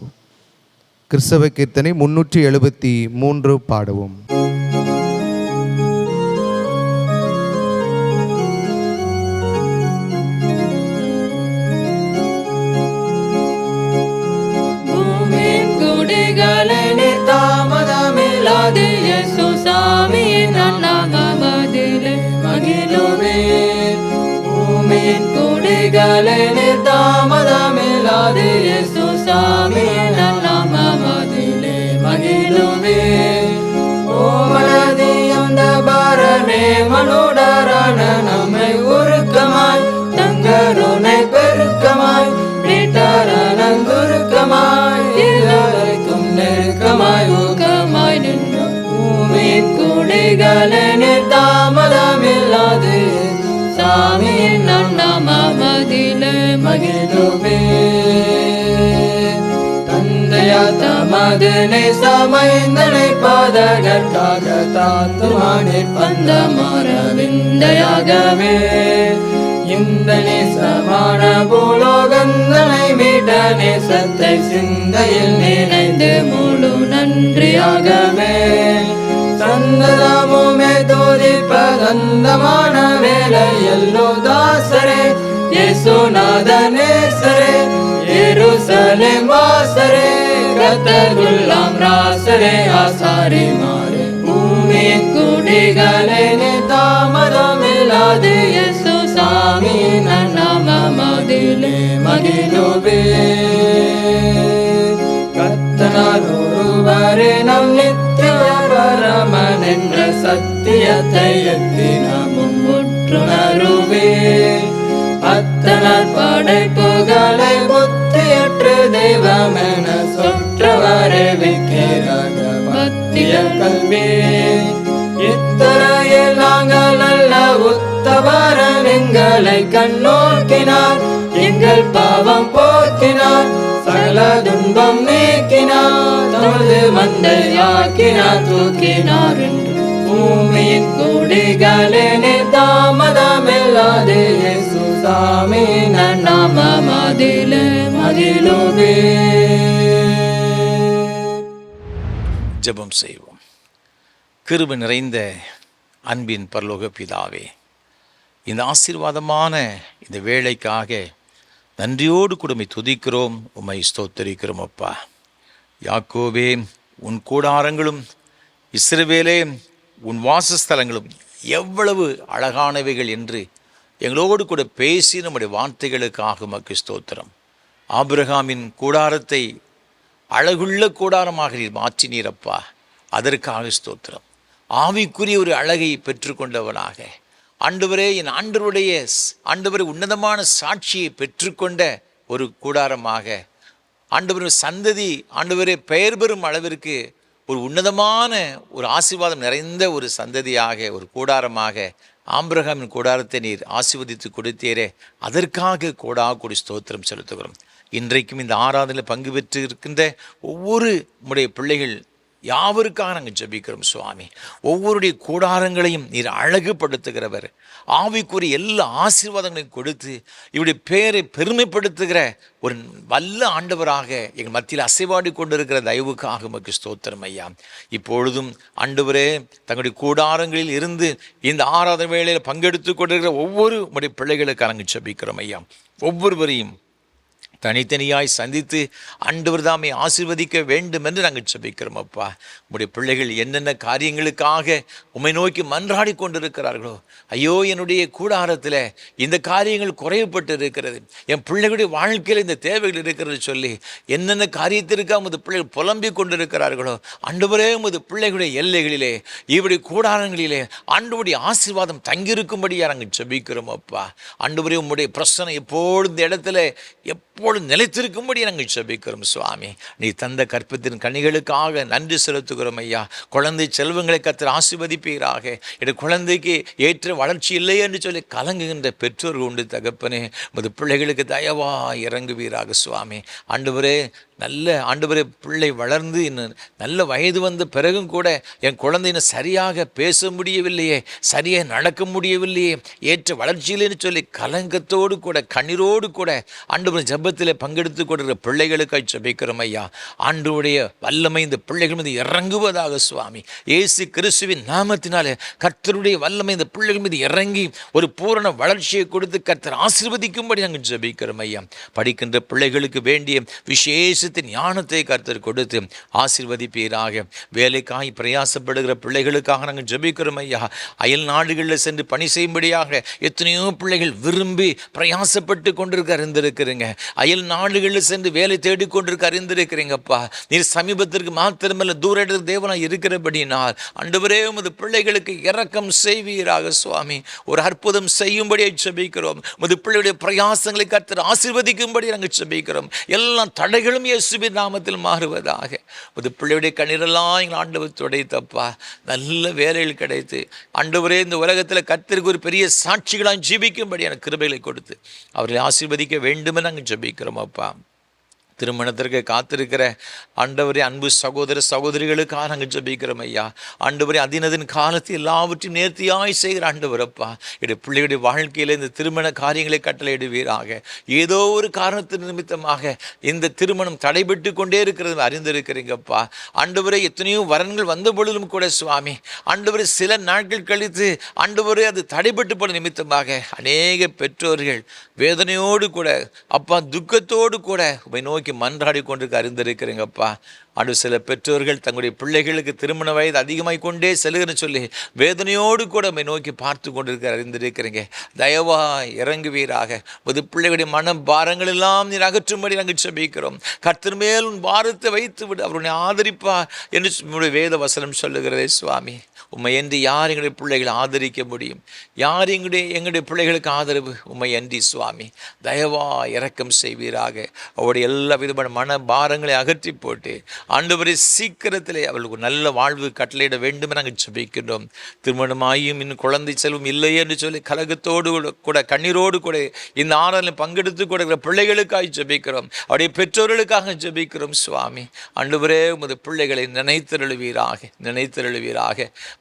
C: கிறிஸ்தவ கீர்த்தனை 373 பாடவும்.
B: கொடிகளே நீர் தாமதமில்லாது இயேசு சாமி நாமமதிலே மகிழுவே. ஓமனதி அந்த பரணே மனுடரான நம்மை உருக்கமாய் தங்கருணை பெருக்கமாய் நீட்டரங்குருக்கமாய் எல்லாருக்கும் நெருக்கமாய் ஊக்கமாய் நின்று பூமியின் குடிகளே நீர் தாமதமில்லாது சாமியின் நாமமதிலே மகிழுவே. தந்தையா தமது நேசமைந்தனை பாதகற்காக தாத்துமானிற் பந்த மரவிந்தையாகவே இந்த நேசமான பூலோகந்தனை மீட்ட நேசத்தை சிந்தையில் நினைந்து முழு நன்றியாகவே சந்ததமுமே தோதிப்பதந்தமான வேலை எல்லோ தாசரே இயேசுநாதனேசரே எருசலேம் வாசரே கர்த்தருள்ளாம் ராசரே ஆசாரி மாறே பூமியின் குடிகளே தாமதமில்லாது இயேசு சாமி நாமமதிலே மகிழுவே. கர்த்தனார் ஒருவரே நம் நித்திய பரமன் என்ற சத்தியத்தை எத்தினமும் உற்றுணருவே. அத்தனர் படைப்புகளை புத்தியற்று தெய்வமென சொற்றவரை விக்கிறாக பத்திய கல்வி. இத்தரையில் நாங்கள் நல்ல உத்தவரன் எங்களை கண்ணோக்கினார் எங்கள் பாவம் போக்கினார் சகல துன்பம் நீக்கினார் தமது மந்தையாக்கினார் தூக்கினார் என்று பூமியின் குடிகளே தாமதமில்லாது இயேசு சாமி நாமமதிலே மகிழுவே.
A: ஜெபம் செய்வோம். கிருபை நிறைந்த அன்பின் பரலோக பிதாவே, இந்த ஆசீர்வாதமான இந்த வேளைக்காக நன்றியோடு கூடமை துதிக்கிறோம், உம்மை ஸ்தோத்தரிக்கிறோம் அப்பா. யாக்கோபே உன் கூடாரங்களும் இஸ்ரவேலே உன் வாசஸ்தலங்களும் எவ்வளவு அழகானவைகள் என்று எங்களோடு கூட பேசி நம்முடைய வார்த்தைகளுக்காக உமக்கு ஸ்தோத்திரம். ஆபிரகாமின் கூடாரத்தை அழகுள்ள கூடாரமாக நீர் மாற்றினீரப்பா, அதற்காக ஸ்தோத்திரம். ஆவிக்குரிய ஒரு அழகை பெற்றுக்கொண்டவனாக ஆண்டவரே, என் ஆண்டவரை உன்னதமான சாட்சியை பெற்றுக்கொண்ட ஒரு கூடாரமாக ஆண்டவர் சந்ததி ஆண்டவரே பெயர் பெறும் அளவிற்கு ஒரு உன்னதமான ஒரு ஆசீர்வாதம் நிறைந்த ஒரு சந்ததியாக ஒரு கூடாரமாக ஆபிரகாமின் கூடாரத்தை நீர் ஆசீர்வதித்து கொடுத்தீரே, அதற்காக கோடி ஸ்தோத்திரம் செலுத்துகிறோம். இன்றைக்கும் இந்த ஆராதனையில் பங்கு பெற்று இருக்கின்ற ஒவ்வொரு உம்முடைய பிள்ளைகள் யாவருக்காக நாங்கள் ஜெபிக்கிறோம் சுவாமி. ஒவ்வொருடைய கூடாரங்களையும் நீர் அழகுபடுத்துகிறவர், ஆவிக்குரிய எல்லா ஆசீர்வாதங்களையும் கொடுத்து இவருடைய பெயரை பெருமைப்படுத்துகிற ஒரு வல்ல ஆண்டவராக எங்கள் மத்தியில் அசைவாடி கொண்டிருக்கிற தயவுக்காக உமக்கு ஸ்தோத்திரம் ஐயா. இப்பொழுதும் ஆண்டவரே, தங்களுடைய கூடாரங்களில் இருந்து இந்த ஆராதனை வேளையில் பங்கெடுத்து கொண்டிருக்கிற ஒவ்வொரு உம்முடைய பிள்ளைகளுக்கு நாங்கள் ஜெபிக்கிறோம் ஐயா. ஒவ்வொருவரையும் தனித்தனியாய் சந்தித்து ஆண்டவர் தாமே ஆசீர்வதிக்க வேண்டும் என்று நாங்கள் ஜெபிக்கிறோம் அப்பா. உம்முடைய பிள்ளைகள் என்னென்ன காரியங்களுக்காக உம்மை நோக்கி மன்றாடி கொண்டிருக்கிறார்களோ, ஐயோ என்னுடைய கூடாரத்தில் இந்த காரியங்கள் குறைவுபட்டு இருக்கிறது, என் பிள்ளைகளுடைய வாழ்க்கையில் இந்த தேவைகள் இருக்கிறது சொல்லி என்னென்ன காரியத்திற்காக உமது பிள்ளைகள் புலம்பிக் கொண்டிருக்கிறார்களோ, ஆண்டவரே உமது பிள்ளைகளுடைய எல்லைகளிலே இவருடைய கூடாரங்களிலே ஆண்டவருடைய ஆசீர்வாதம் தங்கியிருக்கும்படியாக நாங்கள் ஜெபிக்கிறோம் அப்பா. ஆண்டவரே, உம்முடைய பிரசனை எப்பொழுது இந்த இடத்துல எப்பொழுது நிலைத்திருக்கும்படி நாங்கள் ஜெபிக்கிறோம் சுவாமி. நீ தந்த கற்பத்தின் கனிகளுக்காக நன்றி செலுத்துகிறோம் ஐயா. குழந்தை செல்வங்களை கர்த்தர் ஆசீர்வதிப்பீராக. என் குழந்தைக்கு ஏற்ற வளர்ச்சி இல்லை என்று சொல்லி கலங்குகின்ற பெற்றோர்கள் உண்டு தகப்பனே, உமது பிள்ளைகளுக்கு தயவா இறங்குவீராக சுவாமி. ஆண்டவரே, நல்ல ஆண்டவரே, பிள்ளை வளர்ந்து இன்னும் நல்ல வயது வந்த பிறகும் கூட என் குழந்தை இன்னும் சரியாக பேச முடியவில்லையே, சரியாக நடக்க முடியவில்லையே, ஏற்ற வளர்ச்சியில்னு சொல்லி கலங்கத்தோடு கூட கண்ணீரோடு கூட ஆண்டவர் ஜெபத்தில் பங்கெடுத்து கொண்டிருக்கிற பிள்ளைகளுக்காக ஜெபிக்கிறோம் ஐயா. ஆண்டவருடைய வல்லமை இந்த பிள்ளைகள் மீது இறங்குவதாக சுவாமி. இயேசு கிறிஸ்துவின் நாமத்தினாலே கர்த்தருடைய வல்லமை இந்த பிள்ளைகள் மீது இறங்கி ஒரு பூரண வளர்ச்சியை கொடுத்து கர்த்தர் ஆசீர்வதிக்கும்படி நாங்கள் ஜெபிக்கிறோம் ஐயா. படிக்கின்ற பிள்ளைகளுக்கு வேண்டிய விசேஷ
H: வேதத்தின் ஞானத்தை கர்த்தர் கொடுத்து ஆசீர்வதிப்பீராக. வேலைக்காய் பிரயாசப்படுகிற பிள்ளைகளுக்காக நாங்கள் ஜெபிக்கிறோம் ஐயா. அயல் நாடுகளில் சென்று பணி செய்யும்படியாக எத்தனையோ பிள்ளைகள் விரும்பி பிரயாசப்பட்டு கொண்டிருக்க அறிந்திருக்கிறீங்க. அயல் நாடுகளில் சென்று வேலை தேடிக்கொண்டிருக்க அறிந்திருக்கிறீங்கப்பா. நீர் சமீபத்திற்கு மாத்திரமல்ல தூர தேவனாய் இருக்கிறபடினால் ஆண்டவரே உமது பிள்ளைகளுக்கு இரக்கம் செய்வீராக சுவாமி. ஒரு அற்புதம் செய்யும்படியை ஜெபிக்கிறோம். உமது பிள்ளைகளுடைய பிரயாசங்களை கர்த்தர் ஆசீர்வதிக்கும்படி நாங்கள் ஜெபிக்கிறோம். எல்லா தடைகளும் இயேசுவின் நாமத்தில் மாறுவதாக. உமது பிள்ளையுடைய கண்ணீரெல்லாம் எங்கள் ஆண்டவர் துடைத்தப்பா. நல்ல வேலைகள் கிடைத்து ஆண்டவரே இந்த உலகத்தில் கர்த்தருக்கு ஒரு பெரிய சாட்சிகளாக ஜீவிக்கும்படியான கிருபைகளை கொடுத்து அவர்களை ஆசீர்வதிக்க வேண்டுமென நாங்கள் ஜெபிக்கிறோம் அப்பா. திருமணத்திற்கு காத்திருக்கிற ஆண்டவரே அன்பு சகோதர சகோதரிகளுக்காக நாங்கள் ஜெபிக்கிறோம் ஐயா. ஆண்டவரே அதினதின் காலத்தில் எல்லாவற்றையும் நேர்த்தியாய் செய்கிற ஆண்டவரப்பா, என்னுடைய பிள்ளைகளுடைய வாழ்க்கையில் இந்த திருமண காரியங்களை கட்டளையிடுவீராக. ஏதோ ஒரு காரணத்தின் நிமித்தமாக இந்த திருமணம் தடைபட்டு கொண்டே இருக்கிறது அறிந்திருக்கிறீங்கப்பா. ஆண்டவரே எத்தனையோ வரன்கள் வந்த பொழுதும் கூட சுவாமி ஆண்டவரே சில நாட்கள் கழித்து ஆண்டவரே அது தடைபட்டு போன நிமித்தமாக அநேக பெற்றோர்கள் வேதனையோடு கூட அப்பா துக்கத்தோடு கூட உமை நோக்கி மன்றாடி கொண்டிருக்க அறிந்திருக்கிறீங்கப்பா. அது சில பெற்றோர்கள் தங்களுடைய பிள்ளைகளுக்கு திருமண வயது அதிகமாய் கொண்டே செல்லுகிறன்னு சொல்லி வேதனையோடு கூட உம்மை நோக்கி பார்த்து கொண்டிருக்க அறிந்திருக்கிறீங்க. தயவா இறங்குவீராக. புது பிள்ளைகளுடைய மன பாரங்கள் எல்லாம் நீர் அகற்றும்படி நாங்கள் ஜெபிக்கிறோம். கர்த்தர் மேல் உன் பாரத்தை வைத்து விடு, அவருடைய ஆதரிப்பார் என்று உம்முடைய வேத வசனம் சொல்லுகிறதே சுவாமி. உம்மை என்று யார் எங்களுடைய பிள்ளைகளை ஆதரிக்க முடியும்? யார் எங்களுடைய பிள்ளைகளுக்கு ஆதரவு? உம்மை அன்றி சுவாமி. தயவா இரக்கம் செய்வீராக. அவருடைய எல்லா விதமான மன பாரங்களை அகற்றி போட்டு ஆண்டவரே சீக்கிரத்திலே அவளுக்கு நல்ல வாழ்வு கட்டளையிட வேண்டும் நாங்கள் ஜெபிக்கின்றோம். திருமணமாயும் இன்னும் குழந்தை செல்வம் இல்லையே என்று சொல்லி கலகத்தோடு கூட கண்ணீரோடு கூட இந்த ஆராதனையில் பங்கெடுத்து கொடுக்கிற பிள்ளைகளுக்காக ஜெபிக்கிறோம். அவருடைய பெற்றோர்களுக்காக ஜெபிக்கிறோம் சுவாமி. ஆண்டவரே உமது பிள்ளைகளை நினைத்தருளுவீராக.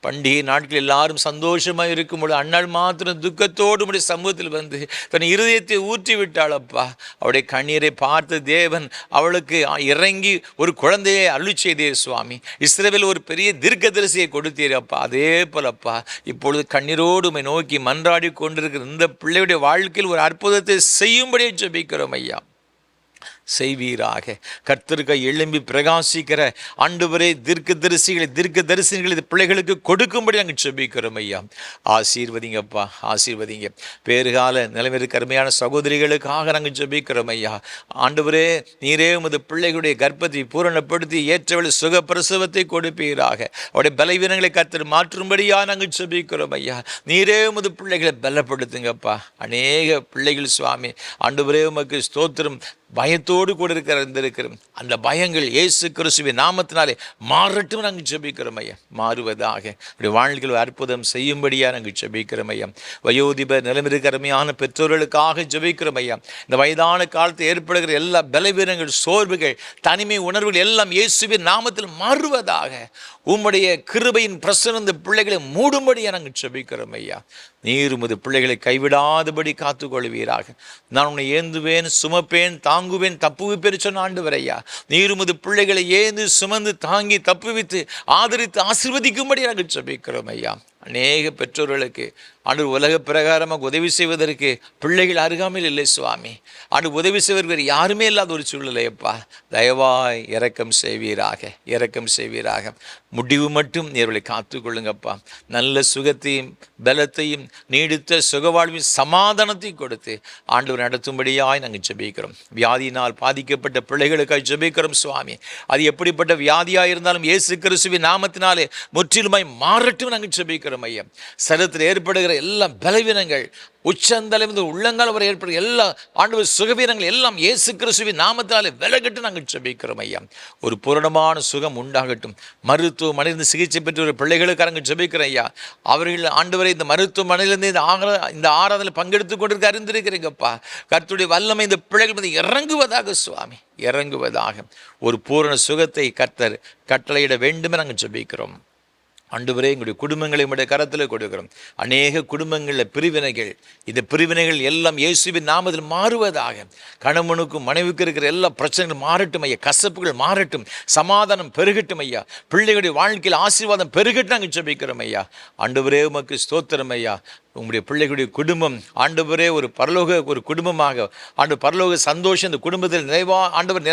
H: பண்டிகை நாட்கள் எல்லாரும் சந்தோஷமாக இருக்கும்போது அண்ணாள் மாத்திரம் துக்கத்தோடு உடைய சமூகத்தில் வந்து தன் இருதயத்தை ஊற்றி விட்டாளப்பா. அவருடைய கண்ணீரை பார்த்த தேவன் அவளுக்கு இறங்கி ஒரு குழந்தையை அருளி செய்தே சுவாமி. இஸ்ரவேல் ஒரு பெரிய தீர்க்கதரிசியை கொடுத்தீரப்பா. அதே போலப்பா இப்பொழுது கண்ணீரோடு உம்மை நோக்கி மன்றாடி கொண்டிருக்கிற இந்த பிள்ளையுடைய வாழ்க்கையில் ஒரு அற்புதத்தை செய்யும்படியே ஜெபிக்கிறோம் ஐயா. செய்வீராக. கர்த்தருக்கு எழும்பி பிரகாசிக்கிற ஆண்டவரே தீர்க்க தரிசனங்களை பிள்ளைகளுக்கு கொடுக்கும்படி நாங்கள் ஜெபிக்கிறோம் ஐயா. ஆசீர்வதிங்கப்பா, ஆசீர்வதிங்க. பேறுகால நிலைமைக்கு அருமையான சகோதரிகளுக்காக நாங்கள் ஜெபிக்கிறோம் ஐயா. ஆண்டவரே நீரே உமது பிள்ளைகளுடைய கர்ப்பத்தை பூரணப்படுத்தி ஏற்றவள் சுகப்பிரசவத்தை கொடுப்பீராக. அவருடைய பலவீனங்களை கர்த்தர் மாற்றும்படியாக நாங்கள் ஜெபிக்கிறோம் ஐயா. நீரே உமது பிள்ளைகளை பலப்படுத்துங்கப்பா. அநேக பிள்ளைகள் சுவாமி ஆண்டவரே உமக்கு ஸ்தோத்திரம் பயத்தோடு கூட இருந்திருக்கிறோம். அந்த பயங்கள் இயேசு கிறிஸ்துவின் நாமத்தினாலே மாறட்டும் நாங்கள் ஜெபிக்கிறோம் ஐயா. மாறுவதாக அப்படி வாழ்க்கையில் அற்புதம் செய்யும்படியாக நாங்கள் ஜெபிக்கிறோம் ஐயா. வயோதிப நிலைமைக்கு அருமையான பெற்றோர்களுக்காக ஜெபிக்கிறோம் ஐயா. இந்த வயதான காலத்தில் ஏற்படுகிற எல்லா பலவீனங்கள், சோர்வுகள், தனிமை உணர்வுகள் எல்லாம் இயேசுவின் நாமத்தில் மாறுவதாக. உம்முடைய கிருபையின் பிரசன்னம் இந்த பிள்ளைகளை மூடும்படியாக நாங்கள் ஜெபிக்கிறோம் ஐயா. நீர் உமது பிள்ளைகளை கைவிடாதபடி காத்துக்கொள்வீராக. நான் உன்னை ஏந்துவேன், சுமப்பேன், தாங்குவேன், தப்புவிப்பேன் சொன்ன ஆண்டவர் ஐயா. நீர் உமது பிள்ளைகளை ஏந்து சுமந்து தாங்கி தப்புவித்து ஆதரித்து ஆசீர்வதிக்கும்படி நாங்கள் ஜெபிக்கிறோம் ஐயா. அநேக பெற்றோர்களுக்கு ஆண்டு உலக பிரகாரமாக உதவி செய்வதற்கு பிள்ளைகள் அருகாமையில் இல்லை சுவாமி. ஆண்டு உதவி செய்வதற்கு யாருமே இல்லாத ஒரு சூழ்நிலையப்பா. தயவாய் இரக்கம் செய்வீராக. முடிவு மட்டும் நேர்வழி காத்துக்கொள்ளுங்கப்பா. நல்ல சுகத்தையும் பலத்தையும் நீடித்த சுகவாழ்வின் சமாதானத்தையும் கொடுத்து ஆண்டவர் நடத்தும்படியாய் நாங்கள் ஜெபிக்கிறோம். வியாதியினால் பாதிக்கப்பட்ட பிள்ளைகளுக்காக ஜெபிக்கிறோம் சுவாமி. அது எப்படிப்பட்ட வியாதியாக இருந்தாலும் இயேசு கிறிஸ்துவின் நாமத்தினாலே முற்றிலுமாய் மாறட்டும் நாங்கள் ஜெபிக்கிறோம் ஐயா. சரீரத்தில் ஏற்படுகிற எல்லா பலவீனங்கள் உச்சந்தலைந்து உள்ளங்கால் வரை ஏற்படுகிற எல்லா ஆண்டவர் சுகவீனங்கள் எல்லாம் இயேசு கிறிஸ்துவின் நாமத்தாலே விலகட்டும் நாங்கள் ஜெபிக்கிறோம் ஐயா. ஒரு பூரணமான சுகம் உண்டாகட்டும். மருத்துவமனையிலிருந்து சிகிச்சை பெற்ற ஒரு பிள்ளைகளுக்காரங்க ஜெபிக்கிறோம் ஐயா. அவர்கள் ஆண்டவரை இந்த மருத்துவமனையிலிருந்து இந்த ஆராதனையில் பங்கெடுத்து கொண்டிருக்க அறிந்திருக்கிறீங்கப்பா. கர்த்தருடைய வல்லமை இந்த பிள்ளைகள் மீது இறங்குவதாக சுவாமி, இறங்குவதாக. ஒரு பூரண சுகத்தை கர்த்தர் கட்டளையிட வேண்டுமே நாங்கள் ஜெபிக்கிறோம். ஆண்டவரே எங்களுடைய குடும்பங்களை உடைய கரத்தில் கொடுக்கிறோம். அநேக குடும்பங்களில் பிரிவினைகள், இந்த பிரிவினைகள் எல்லாம் இயேசுவின் நாமத்தில் மாறுவதாக. கணவனுக்கும் மனைவிக்கு இருக்கிற எல்லா பிரச்சனைகளும் மாறட்டும் ஐயா. கசப்புகள் மாறட்டும், சமாதானம் பெருகட்டும் ஐயா. பிள்ளைகளுடைய வாழ்க்கையில் ஆசீர்வாதம் பெருகட்டும் நாங்கள் ஜெபிக்கிறோம் ஐயா. ஆண்டவரே உமக்கு ஸ்தோத்திரம் ஐயா. உங்களுடைய பிள்ளைகளுடைய குடும்பம் ஆண்டவரே ஒரு குடும்பமாக பரலோக சந்தோஷம் இந்த குடும்பத்தில் ஆண்டவர்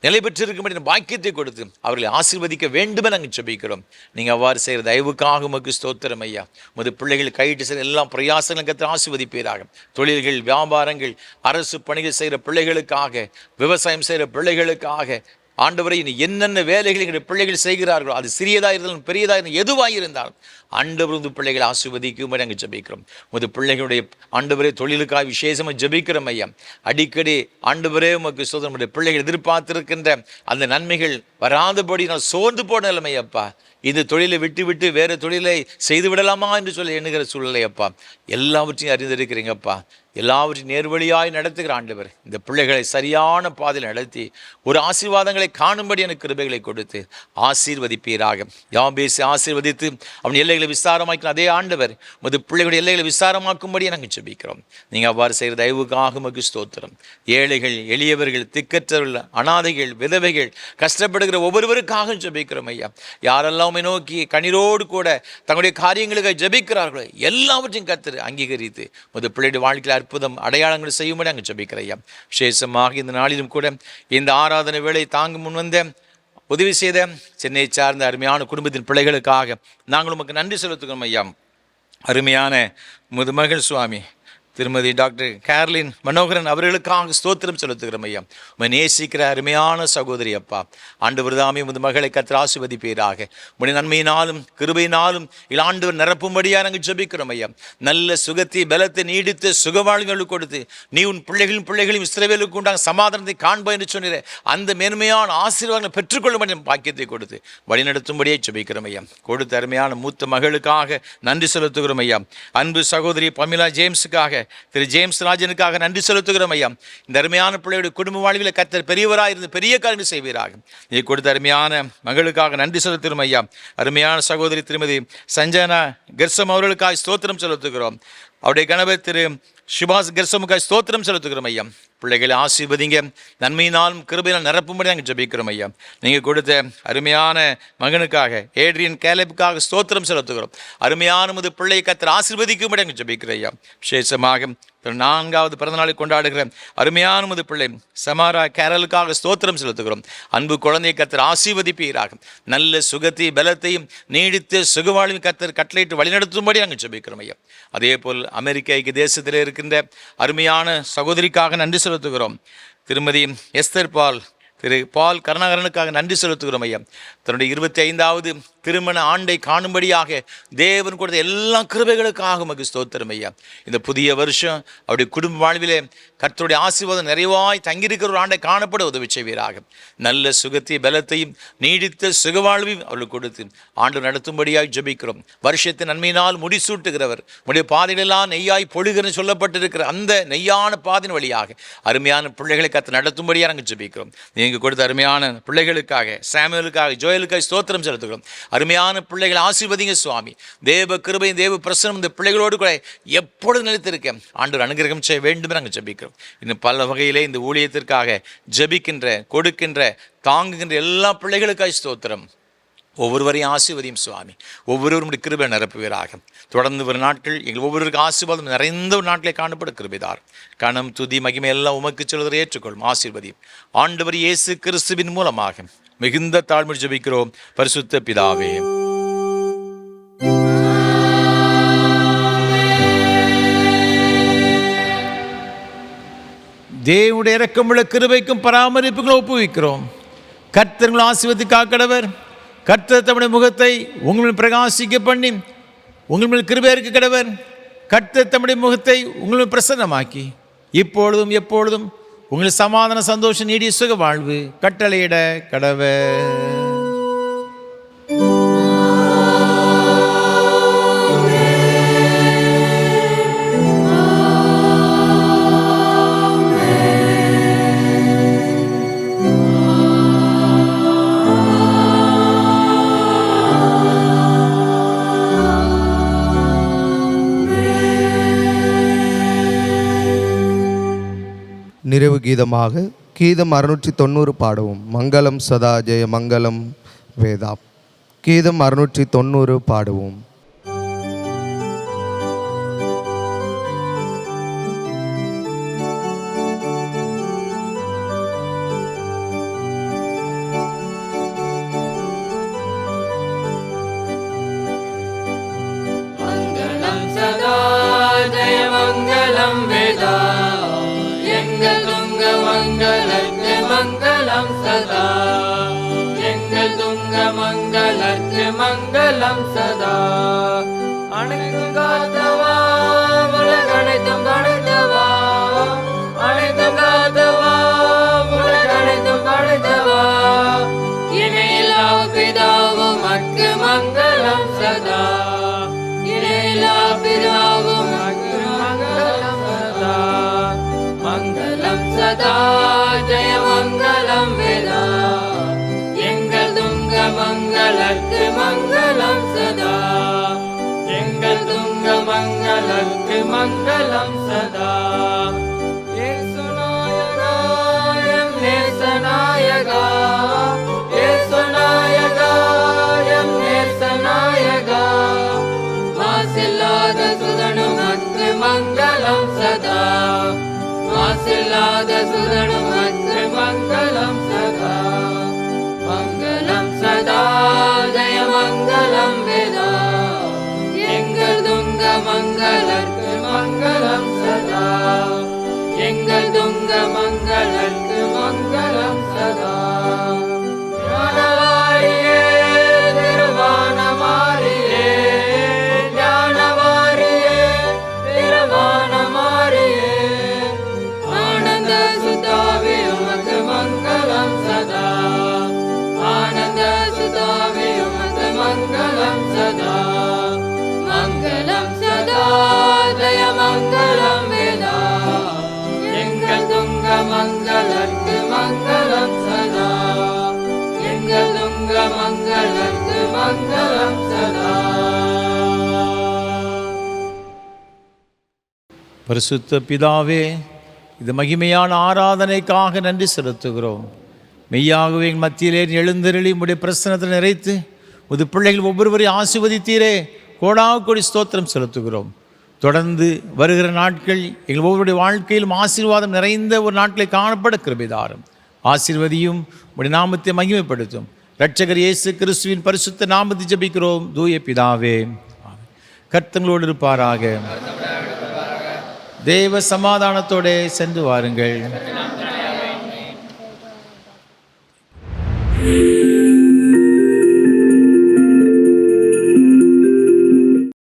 H: நிலை பெற்றிருக்கும்படி பாக்கியத்தை கொடுத்து அவர்களை ஆசீர்வதிக்க வேண்டுமே நாங்கள் ஜெபிக்கிறோம். நீங்கள் அவ்வாறு செய்கிற தயவுக்காக உமக்கு ஸ்தோத்திரம் ஐயா. உமது பிள்ளைகள் கையிட்டு செய்கிற எல்லா பிரயாசங்களும் கர்த்தர் ஆசீர்வதிப்பீராக. தொழில்கள், வியாபாரங்கள், அரசு பணிகள் செய்கிற பிள்ளைகளுக்காக, விவசாயம் செய்கிற பிள்ளைகளுக்காக ஆண்டவரை என்னென்ன வேலைகள் எங்களுடைய பிள்ளைகள் செய்கிறார்களோ, அது சிறியதாக இருந்தாலும் பெரியதாக இருந்தாலும் எதுவாக இருந்தாலும் ஆண்டவர் உங்கள் பிள்ளைகளை ஆசீர்வதிக்கும்படி நாங்கள் ஜெபிக்கிறோம். உமது பிள்ளைகளுடைய ஆண்டவரே தொழிலுக்காக விசேஷமாக ஜெபிக்கிறோம் ஐயா. அடிக்கடி ஆண்டவரே உமக்கு ஸ்தோத்திரம். நம்முடைய பிள்ளைகள் எதிர்பார்த்திருக்கின்ற அந்த நன்மைகள் வராதபடி நான் சோர்ந்து போன நிலைமை அப்பா. இந்த தொழிலை விட்டு வேறு தொழிலை செய்து விடலாமா என்று சொல்லி எண்ணுகிற சூழ்நிலை அப்பா. எல்லாவற்றையும் அறிந்திருக்கிறீங்கப்பா. எல்லாவற்றையும் நேர்வழியாய் நடத்துகிற ஆண்டவர் இந்த பிள்ளைகளை சரியான பாதையில் நடத்தி ஒரு ஆசீர்வாதங்களை காணும்படி எனக்கு கிருபைகளை கொடுத்து ஆசீர்வதிப்பீராக. யாபேசை ஆசீர்வதித்து அவன் எல்லைகளை விசாரமாக்கின அதே ஆண்டவர் உமது பிள்ளைகளுடைய எல்லைகளை விசாரமாக்கும்படி நாங்கள் ஜெபிக்கிறோம். நீங்கள் அவ்வாறு செய்கிற தயவுக்காக உமக்கு ஸ்தோத்திரம். ஏழைகள், எளியவர்கள், திக்கற்றவர்கள், அனாதைகள், விதவைகள், கஷ்டப்படுகிற ஒவ்வொருவருக்காக ஜெபிக்கிறோம் ஐயா. யாரெல்லாம் நோக்கி கண்ணீரோடு கூட தங்களுடைய காரியங்களுக்காக ஜெபிக்கிறார்களோ எல்லாவற்றையும் கர்த்தர் அங்கீகரித்து உமது பிள்ளையுடைய வாழ்க்கையில் அற்புதம் அடையாளங்கள் செய்யும்படி நாங்கள் ஜெபிக்கிறோம் ஐயா. விசேஷமாக இந்த நாளிலும் கூட இந்த ஆராதனை வேளை தாங்க முன்வந்த உதவி செய்த சென்னை சார்ந்த அருமையான குடும்பத்தின் பிள்ளைகளுக்காக நாங்கள் உமக்கு நன்றி செலுத்துகிறோம் ஐயா. அருமையான முதுமகள் சுவாமி திருமதி டாக்டர் கேர்லின் மனோகரன் அவர்களுக்காக ஸ்தோத்திரம் செலுத்துகிறோம் ஐயா. உம்மை நேசிக்கிற அருமையான சகோதரி அப்பா. ஆண்டவர் தாமே உமது மகளை கர்த்தர் ஆசீர்வதிப்பீராக. உம்முடைய நன்மையினாலும் கிருபையினாலும் ஆண்டவர் நிரப்பும்படியாக நாங்கள் ஜெபிக்கிறோம் ஐயா. நல்ல சுகத்தை பலத்தை நீடித்து சுகவாழ்களுக்கு கொடுத்து நீ உன் பிள்ளைகளையும் இஸ்ரவேலுக்கு உண்டான சமாதானத்தை காண்பாய் என்று சொன்னிற அந்த மேன்மையான ஆசீர்வாதங்களை பெற்றுக்கொள்ளும்படி பாக்கியத்தை கொடுத்து வழிநடத்தும்படியே ஜெபிக்கிறோம் ஐயா. கொடுத்த அருமையான மூத்த மகளுக்காக நன்றி செலுத்துகிறோம் ஐயா. அன்பு சகோதரி பமிலா ஜேம்ஸுக்காக, திரு ஜேம்ஸ் ராஜனுக்காக நன்றி செலுத்துகிறோம் ஐயா. இந்த அருமையான பிள்ளையுடைய குடும்ப வாழ்வில் கர்த்தர் பெரியவராக இருந்து பெரிய காரியங்கள் செய்வீராக. நீ கொடுத்த அருமையான மகளுக்காக நன்றி செலுத்துகிறோம் ஐயா. அருமையான சகோதரி திருமதி சஞ்சனா கெர்சம் அவர்களுக்காக ஸ்தோத்திரம் செலுத்துகிறோம். அவருடைய கணவர் திரு சுபாஷ் கெர்சமுக்காக ஸ்தோத்திரம் செலுத்துகிறோம் ஐயா. பிள்ளைகளை ஆசீர்வதிங்க, நன்மையினாலும் கிருபையினால் நிரப்பும்படி நாங்கள் ஜெபிக்கிறோம் ஐயா. நீங்கள் கொடுத்த அருமையான மகனுக்காக ஏட்ரியன் கேலப்புக்காக ஸ்தோத்திரம் செலுத்துகிறோம். அருமையான முது பிள்ளையை கர்த்தர் ஆசீர்வதிக்கும்படி நாங்கள் ஜெபிக்கிறோம் ஐயா. விசேஷமாக 4வது பிறந்தநாளை கொண்டாடுகிற அருமையான முது பிள்ளை சமாரா கேரலுக்காக ஸ்தோத்திரம் செலுத்துகிறோம். அன்பு குழந்தையை கர்த்தர் ஆசீர்வதிப்பீராக. நல்ல சுகத்தையும் பலத்தையும் நீடித்து சுகவாழ்வையும் கர்த்தர் கட்டளையிட்டு வழிநடத்தும்படி நாங்கள் ஜெபிக்கிறோம் ஐயா. அதே போல் அமெரிக்க ஐக்கிய தேசத்தில் இருக்கின்ற அருமையான சகோதரிக்காக நன்றி செலுத்துகிறோம். திருமதி எஸ்தர் பால், திரு பால் கருணாகரனுக்காக நன்றி செலுத்துகிறோம் ஐயா. தன்னுடைய 25வது திருமண ஆண்டை காணும்படியாக தேவன் கொடுத்த எல்லா கிருபைகளுக்காக உமக்கு ஸ்தோத்திரம் ஐயா. இந்த புதிய வருஷம் அவருடைய குடும்ப வாழ்விலே கர்த்தருடைய ஆசீர்வாதம் நிறைவாய் தங்கியிருக்கிற ஒரு ஆண்டை காணப்பட உதவி செய்வீராக. நல்ல சுகத்தையும் பலத்தையும் நீடித்த சுகவாழ்வையும் அவர்களுக்கு கொடுத்து ஆண்டு நடத்தும்படியாய் ஜெபிக்கிறோம். வருஷத்தின் நன்மையினால் முடிசூட்டுகிறவர், உடைய பாதைகளெல்லாம் நெய்யாய் பொழுகிறன்னு சொல்லப்பட்டிருக்கிற அந்த நெய்யான பாதையின் வழியாக அருமையான பிள்ளைகளை கர்த்தர் நடத்தும்படியாக நாங்கள் ஜெபிக்கிறோம். நீங்கள் கொடுத்த அருமையான பிள்ளைகளுக்காக, சாமுவேலுக்காக, ஜோயலுக்காக ஸ்தோத்திரம் செலுத்துகிறோம். அருமையான பிள்ளைகளை ஆசீர்வதிங்க சுவாமி. தேவ கிருபையும் தேவ பிரசனம் இந்த பிள்ளைகளோடு கூட எப்பொழுது நிலைத்திருக்க ஆண்டவர் அனுகிரகம் செய்ய வேண்டும் நாங்கள் ஜெபிக்கிறோம். இன்னும் பல வகையிலே இந்த ஊழியத்திற்காக ஜெபிக்கின்ற, கொடுக்கின்ற, தாங்குகின்ற எல்லா பிள்ளைகளுக்காக ஸ்தோத்திரம். ஒவ்வொருவரையும் ஆசீர்வதியும் சுவாமி. ஒவ்வொருவருடைய கிருபை நிரப்புவீராக. தொடர்ந்து ஒரு நாட்கள் எங்கள் ஒவ்வொருவருக்கும் ஆசீர்வாதம் நிறைந்த ஒரு நாட்களை காணப்பட கிருபைதார். கணம் துதி மகிமை எல்லாம் உமக்கு சொல்வதை ஏற்றுக்கொள்ளும். ஆசீர்வதியும் ஆண்டவர் இயேசு கிறிஸ்துவின் மூலமாக மிகுந்த தாழ்மை ஜெபிக்கிறோம் பரிசுத்த பிதாவே.
A: தேவனுடைய இரக்கமுள்ள கிருபைக்கும் பராமரிப்புகளும் ஒப்புவிக்கிறோம். கர்த்தர் ஆசீர்வதிக்காக கடவர். கர்த்தர் தம்முடைய முகத்தை உங்கள் பிரகாசிக்க பண்ணி உங்கள் மேல் கிருபை இருக்க கடவர். கர்த்தர் தம்முடைய முகத்தை உங்கள் பிரசன்னமாக்கி இப்பொழுதும் எப்பொழுதும் உங்கள் சமாதான சந்தோஷம் நீடிய சுக வாழ்வு கட்டளையிட கடவர்.
C: நிறைவு கீதமாக கீதம் 690 பாடவும். மங்களம் சதா ஜெய மங்களம் வேதா. கீதம் 690 பாடுவோம்.
B: மங்களம் சதா. எங்கள் துங்க மங்களர்க்கு மங்களம் சதா. அனைத்தும் காத்தவா உலகனைத்தும் படைத்தவா, அனைத்தும் காத்தவா உலகனைத்தும் படைத்தவா. இணையில்லா பிதாவும் அக்கு மங்களம் சதா. இணையில்லா பிதாவும் அக்கு மங்களம் சதா. மங்களம் சதா ஜெய மங்களம் வேதா. எங்கள் துங்க மங்களர்க்கு மங்களம் சதா. எங்கள் துங்க மங்களர்க்கு மங்களம் சதா. ஏசுநாயகா எம் நேசநாயகா, ஏசுநாயகா எம் நேசநாயகா. மாசில்லாத சுதனுமக்கு மங்களம் சதா. மாசில்லாத சுதனுமக்கு மங்களம் சதா. மங்களம் சதா ஜெய மங்களம் வேதா. எங்கள் துங்க மங்களர்க்கு மங்களம் சதா. எங்கள் துங்க மங்களர்க்கு மங்களம் சதா. ஞானவாரியே திருவானமாரியே, ஞானவாரியே திருவானமாரியே. ஆனந்த சுதாவே உமக்கு மங்களம் சதா. ஆனந்த சுதாவே உமக்கு மங்களம் சதா. மங்களம் சதா ஜெய மங்களம் வேதா. எங்கள் துங்க மங்களர்க்கு மங்களம் சதா. எங்கள் துங்க மங்களர்க்கு மங்களம் சதா.
A: பரிசுத்த பிதாவே, இது மகிமையான ஆராதனைக்காக நன்றி செலுத்துகிறோம். மெய்யாகவே எங்கள் மத்தியிலே எழுந்தருளி உம்முடைய பிரசன்னத்தில் நிறைத்து உது பிள்ளைகள் ஒவ்வொருவரையும் ஆசீர்வதித்தீரே, கோடாகோடி ஸ்தோத்திரம் செலுத்துகிறோம். தொடர்ந்து வருகிற நாட்கள் எங்கள் ஒவ்வொருடைய வாழ்க்கையிலும் ஆசீர்வாதம் நிறைந்த ஒரு நாட்களை காணப்பட கிருபைதாரும். ஆசீர்வதியும் உடைய நாமத்தை மகிமைப்படுத்தும். இரட்சகர் இயேசு கிறிஸ்துவின் பரிசுத்த நாமத்தை ஜெபிக்கிறோம் தூய பிதாவே. கர்த்தங்களோடு இருப்பாராக. தேவ சமாதானத்தோட சென்று வாருங்கள்.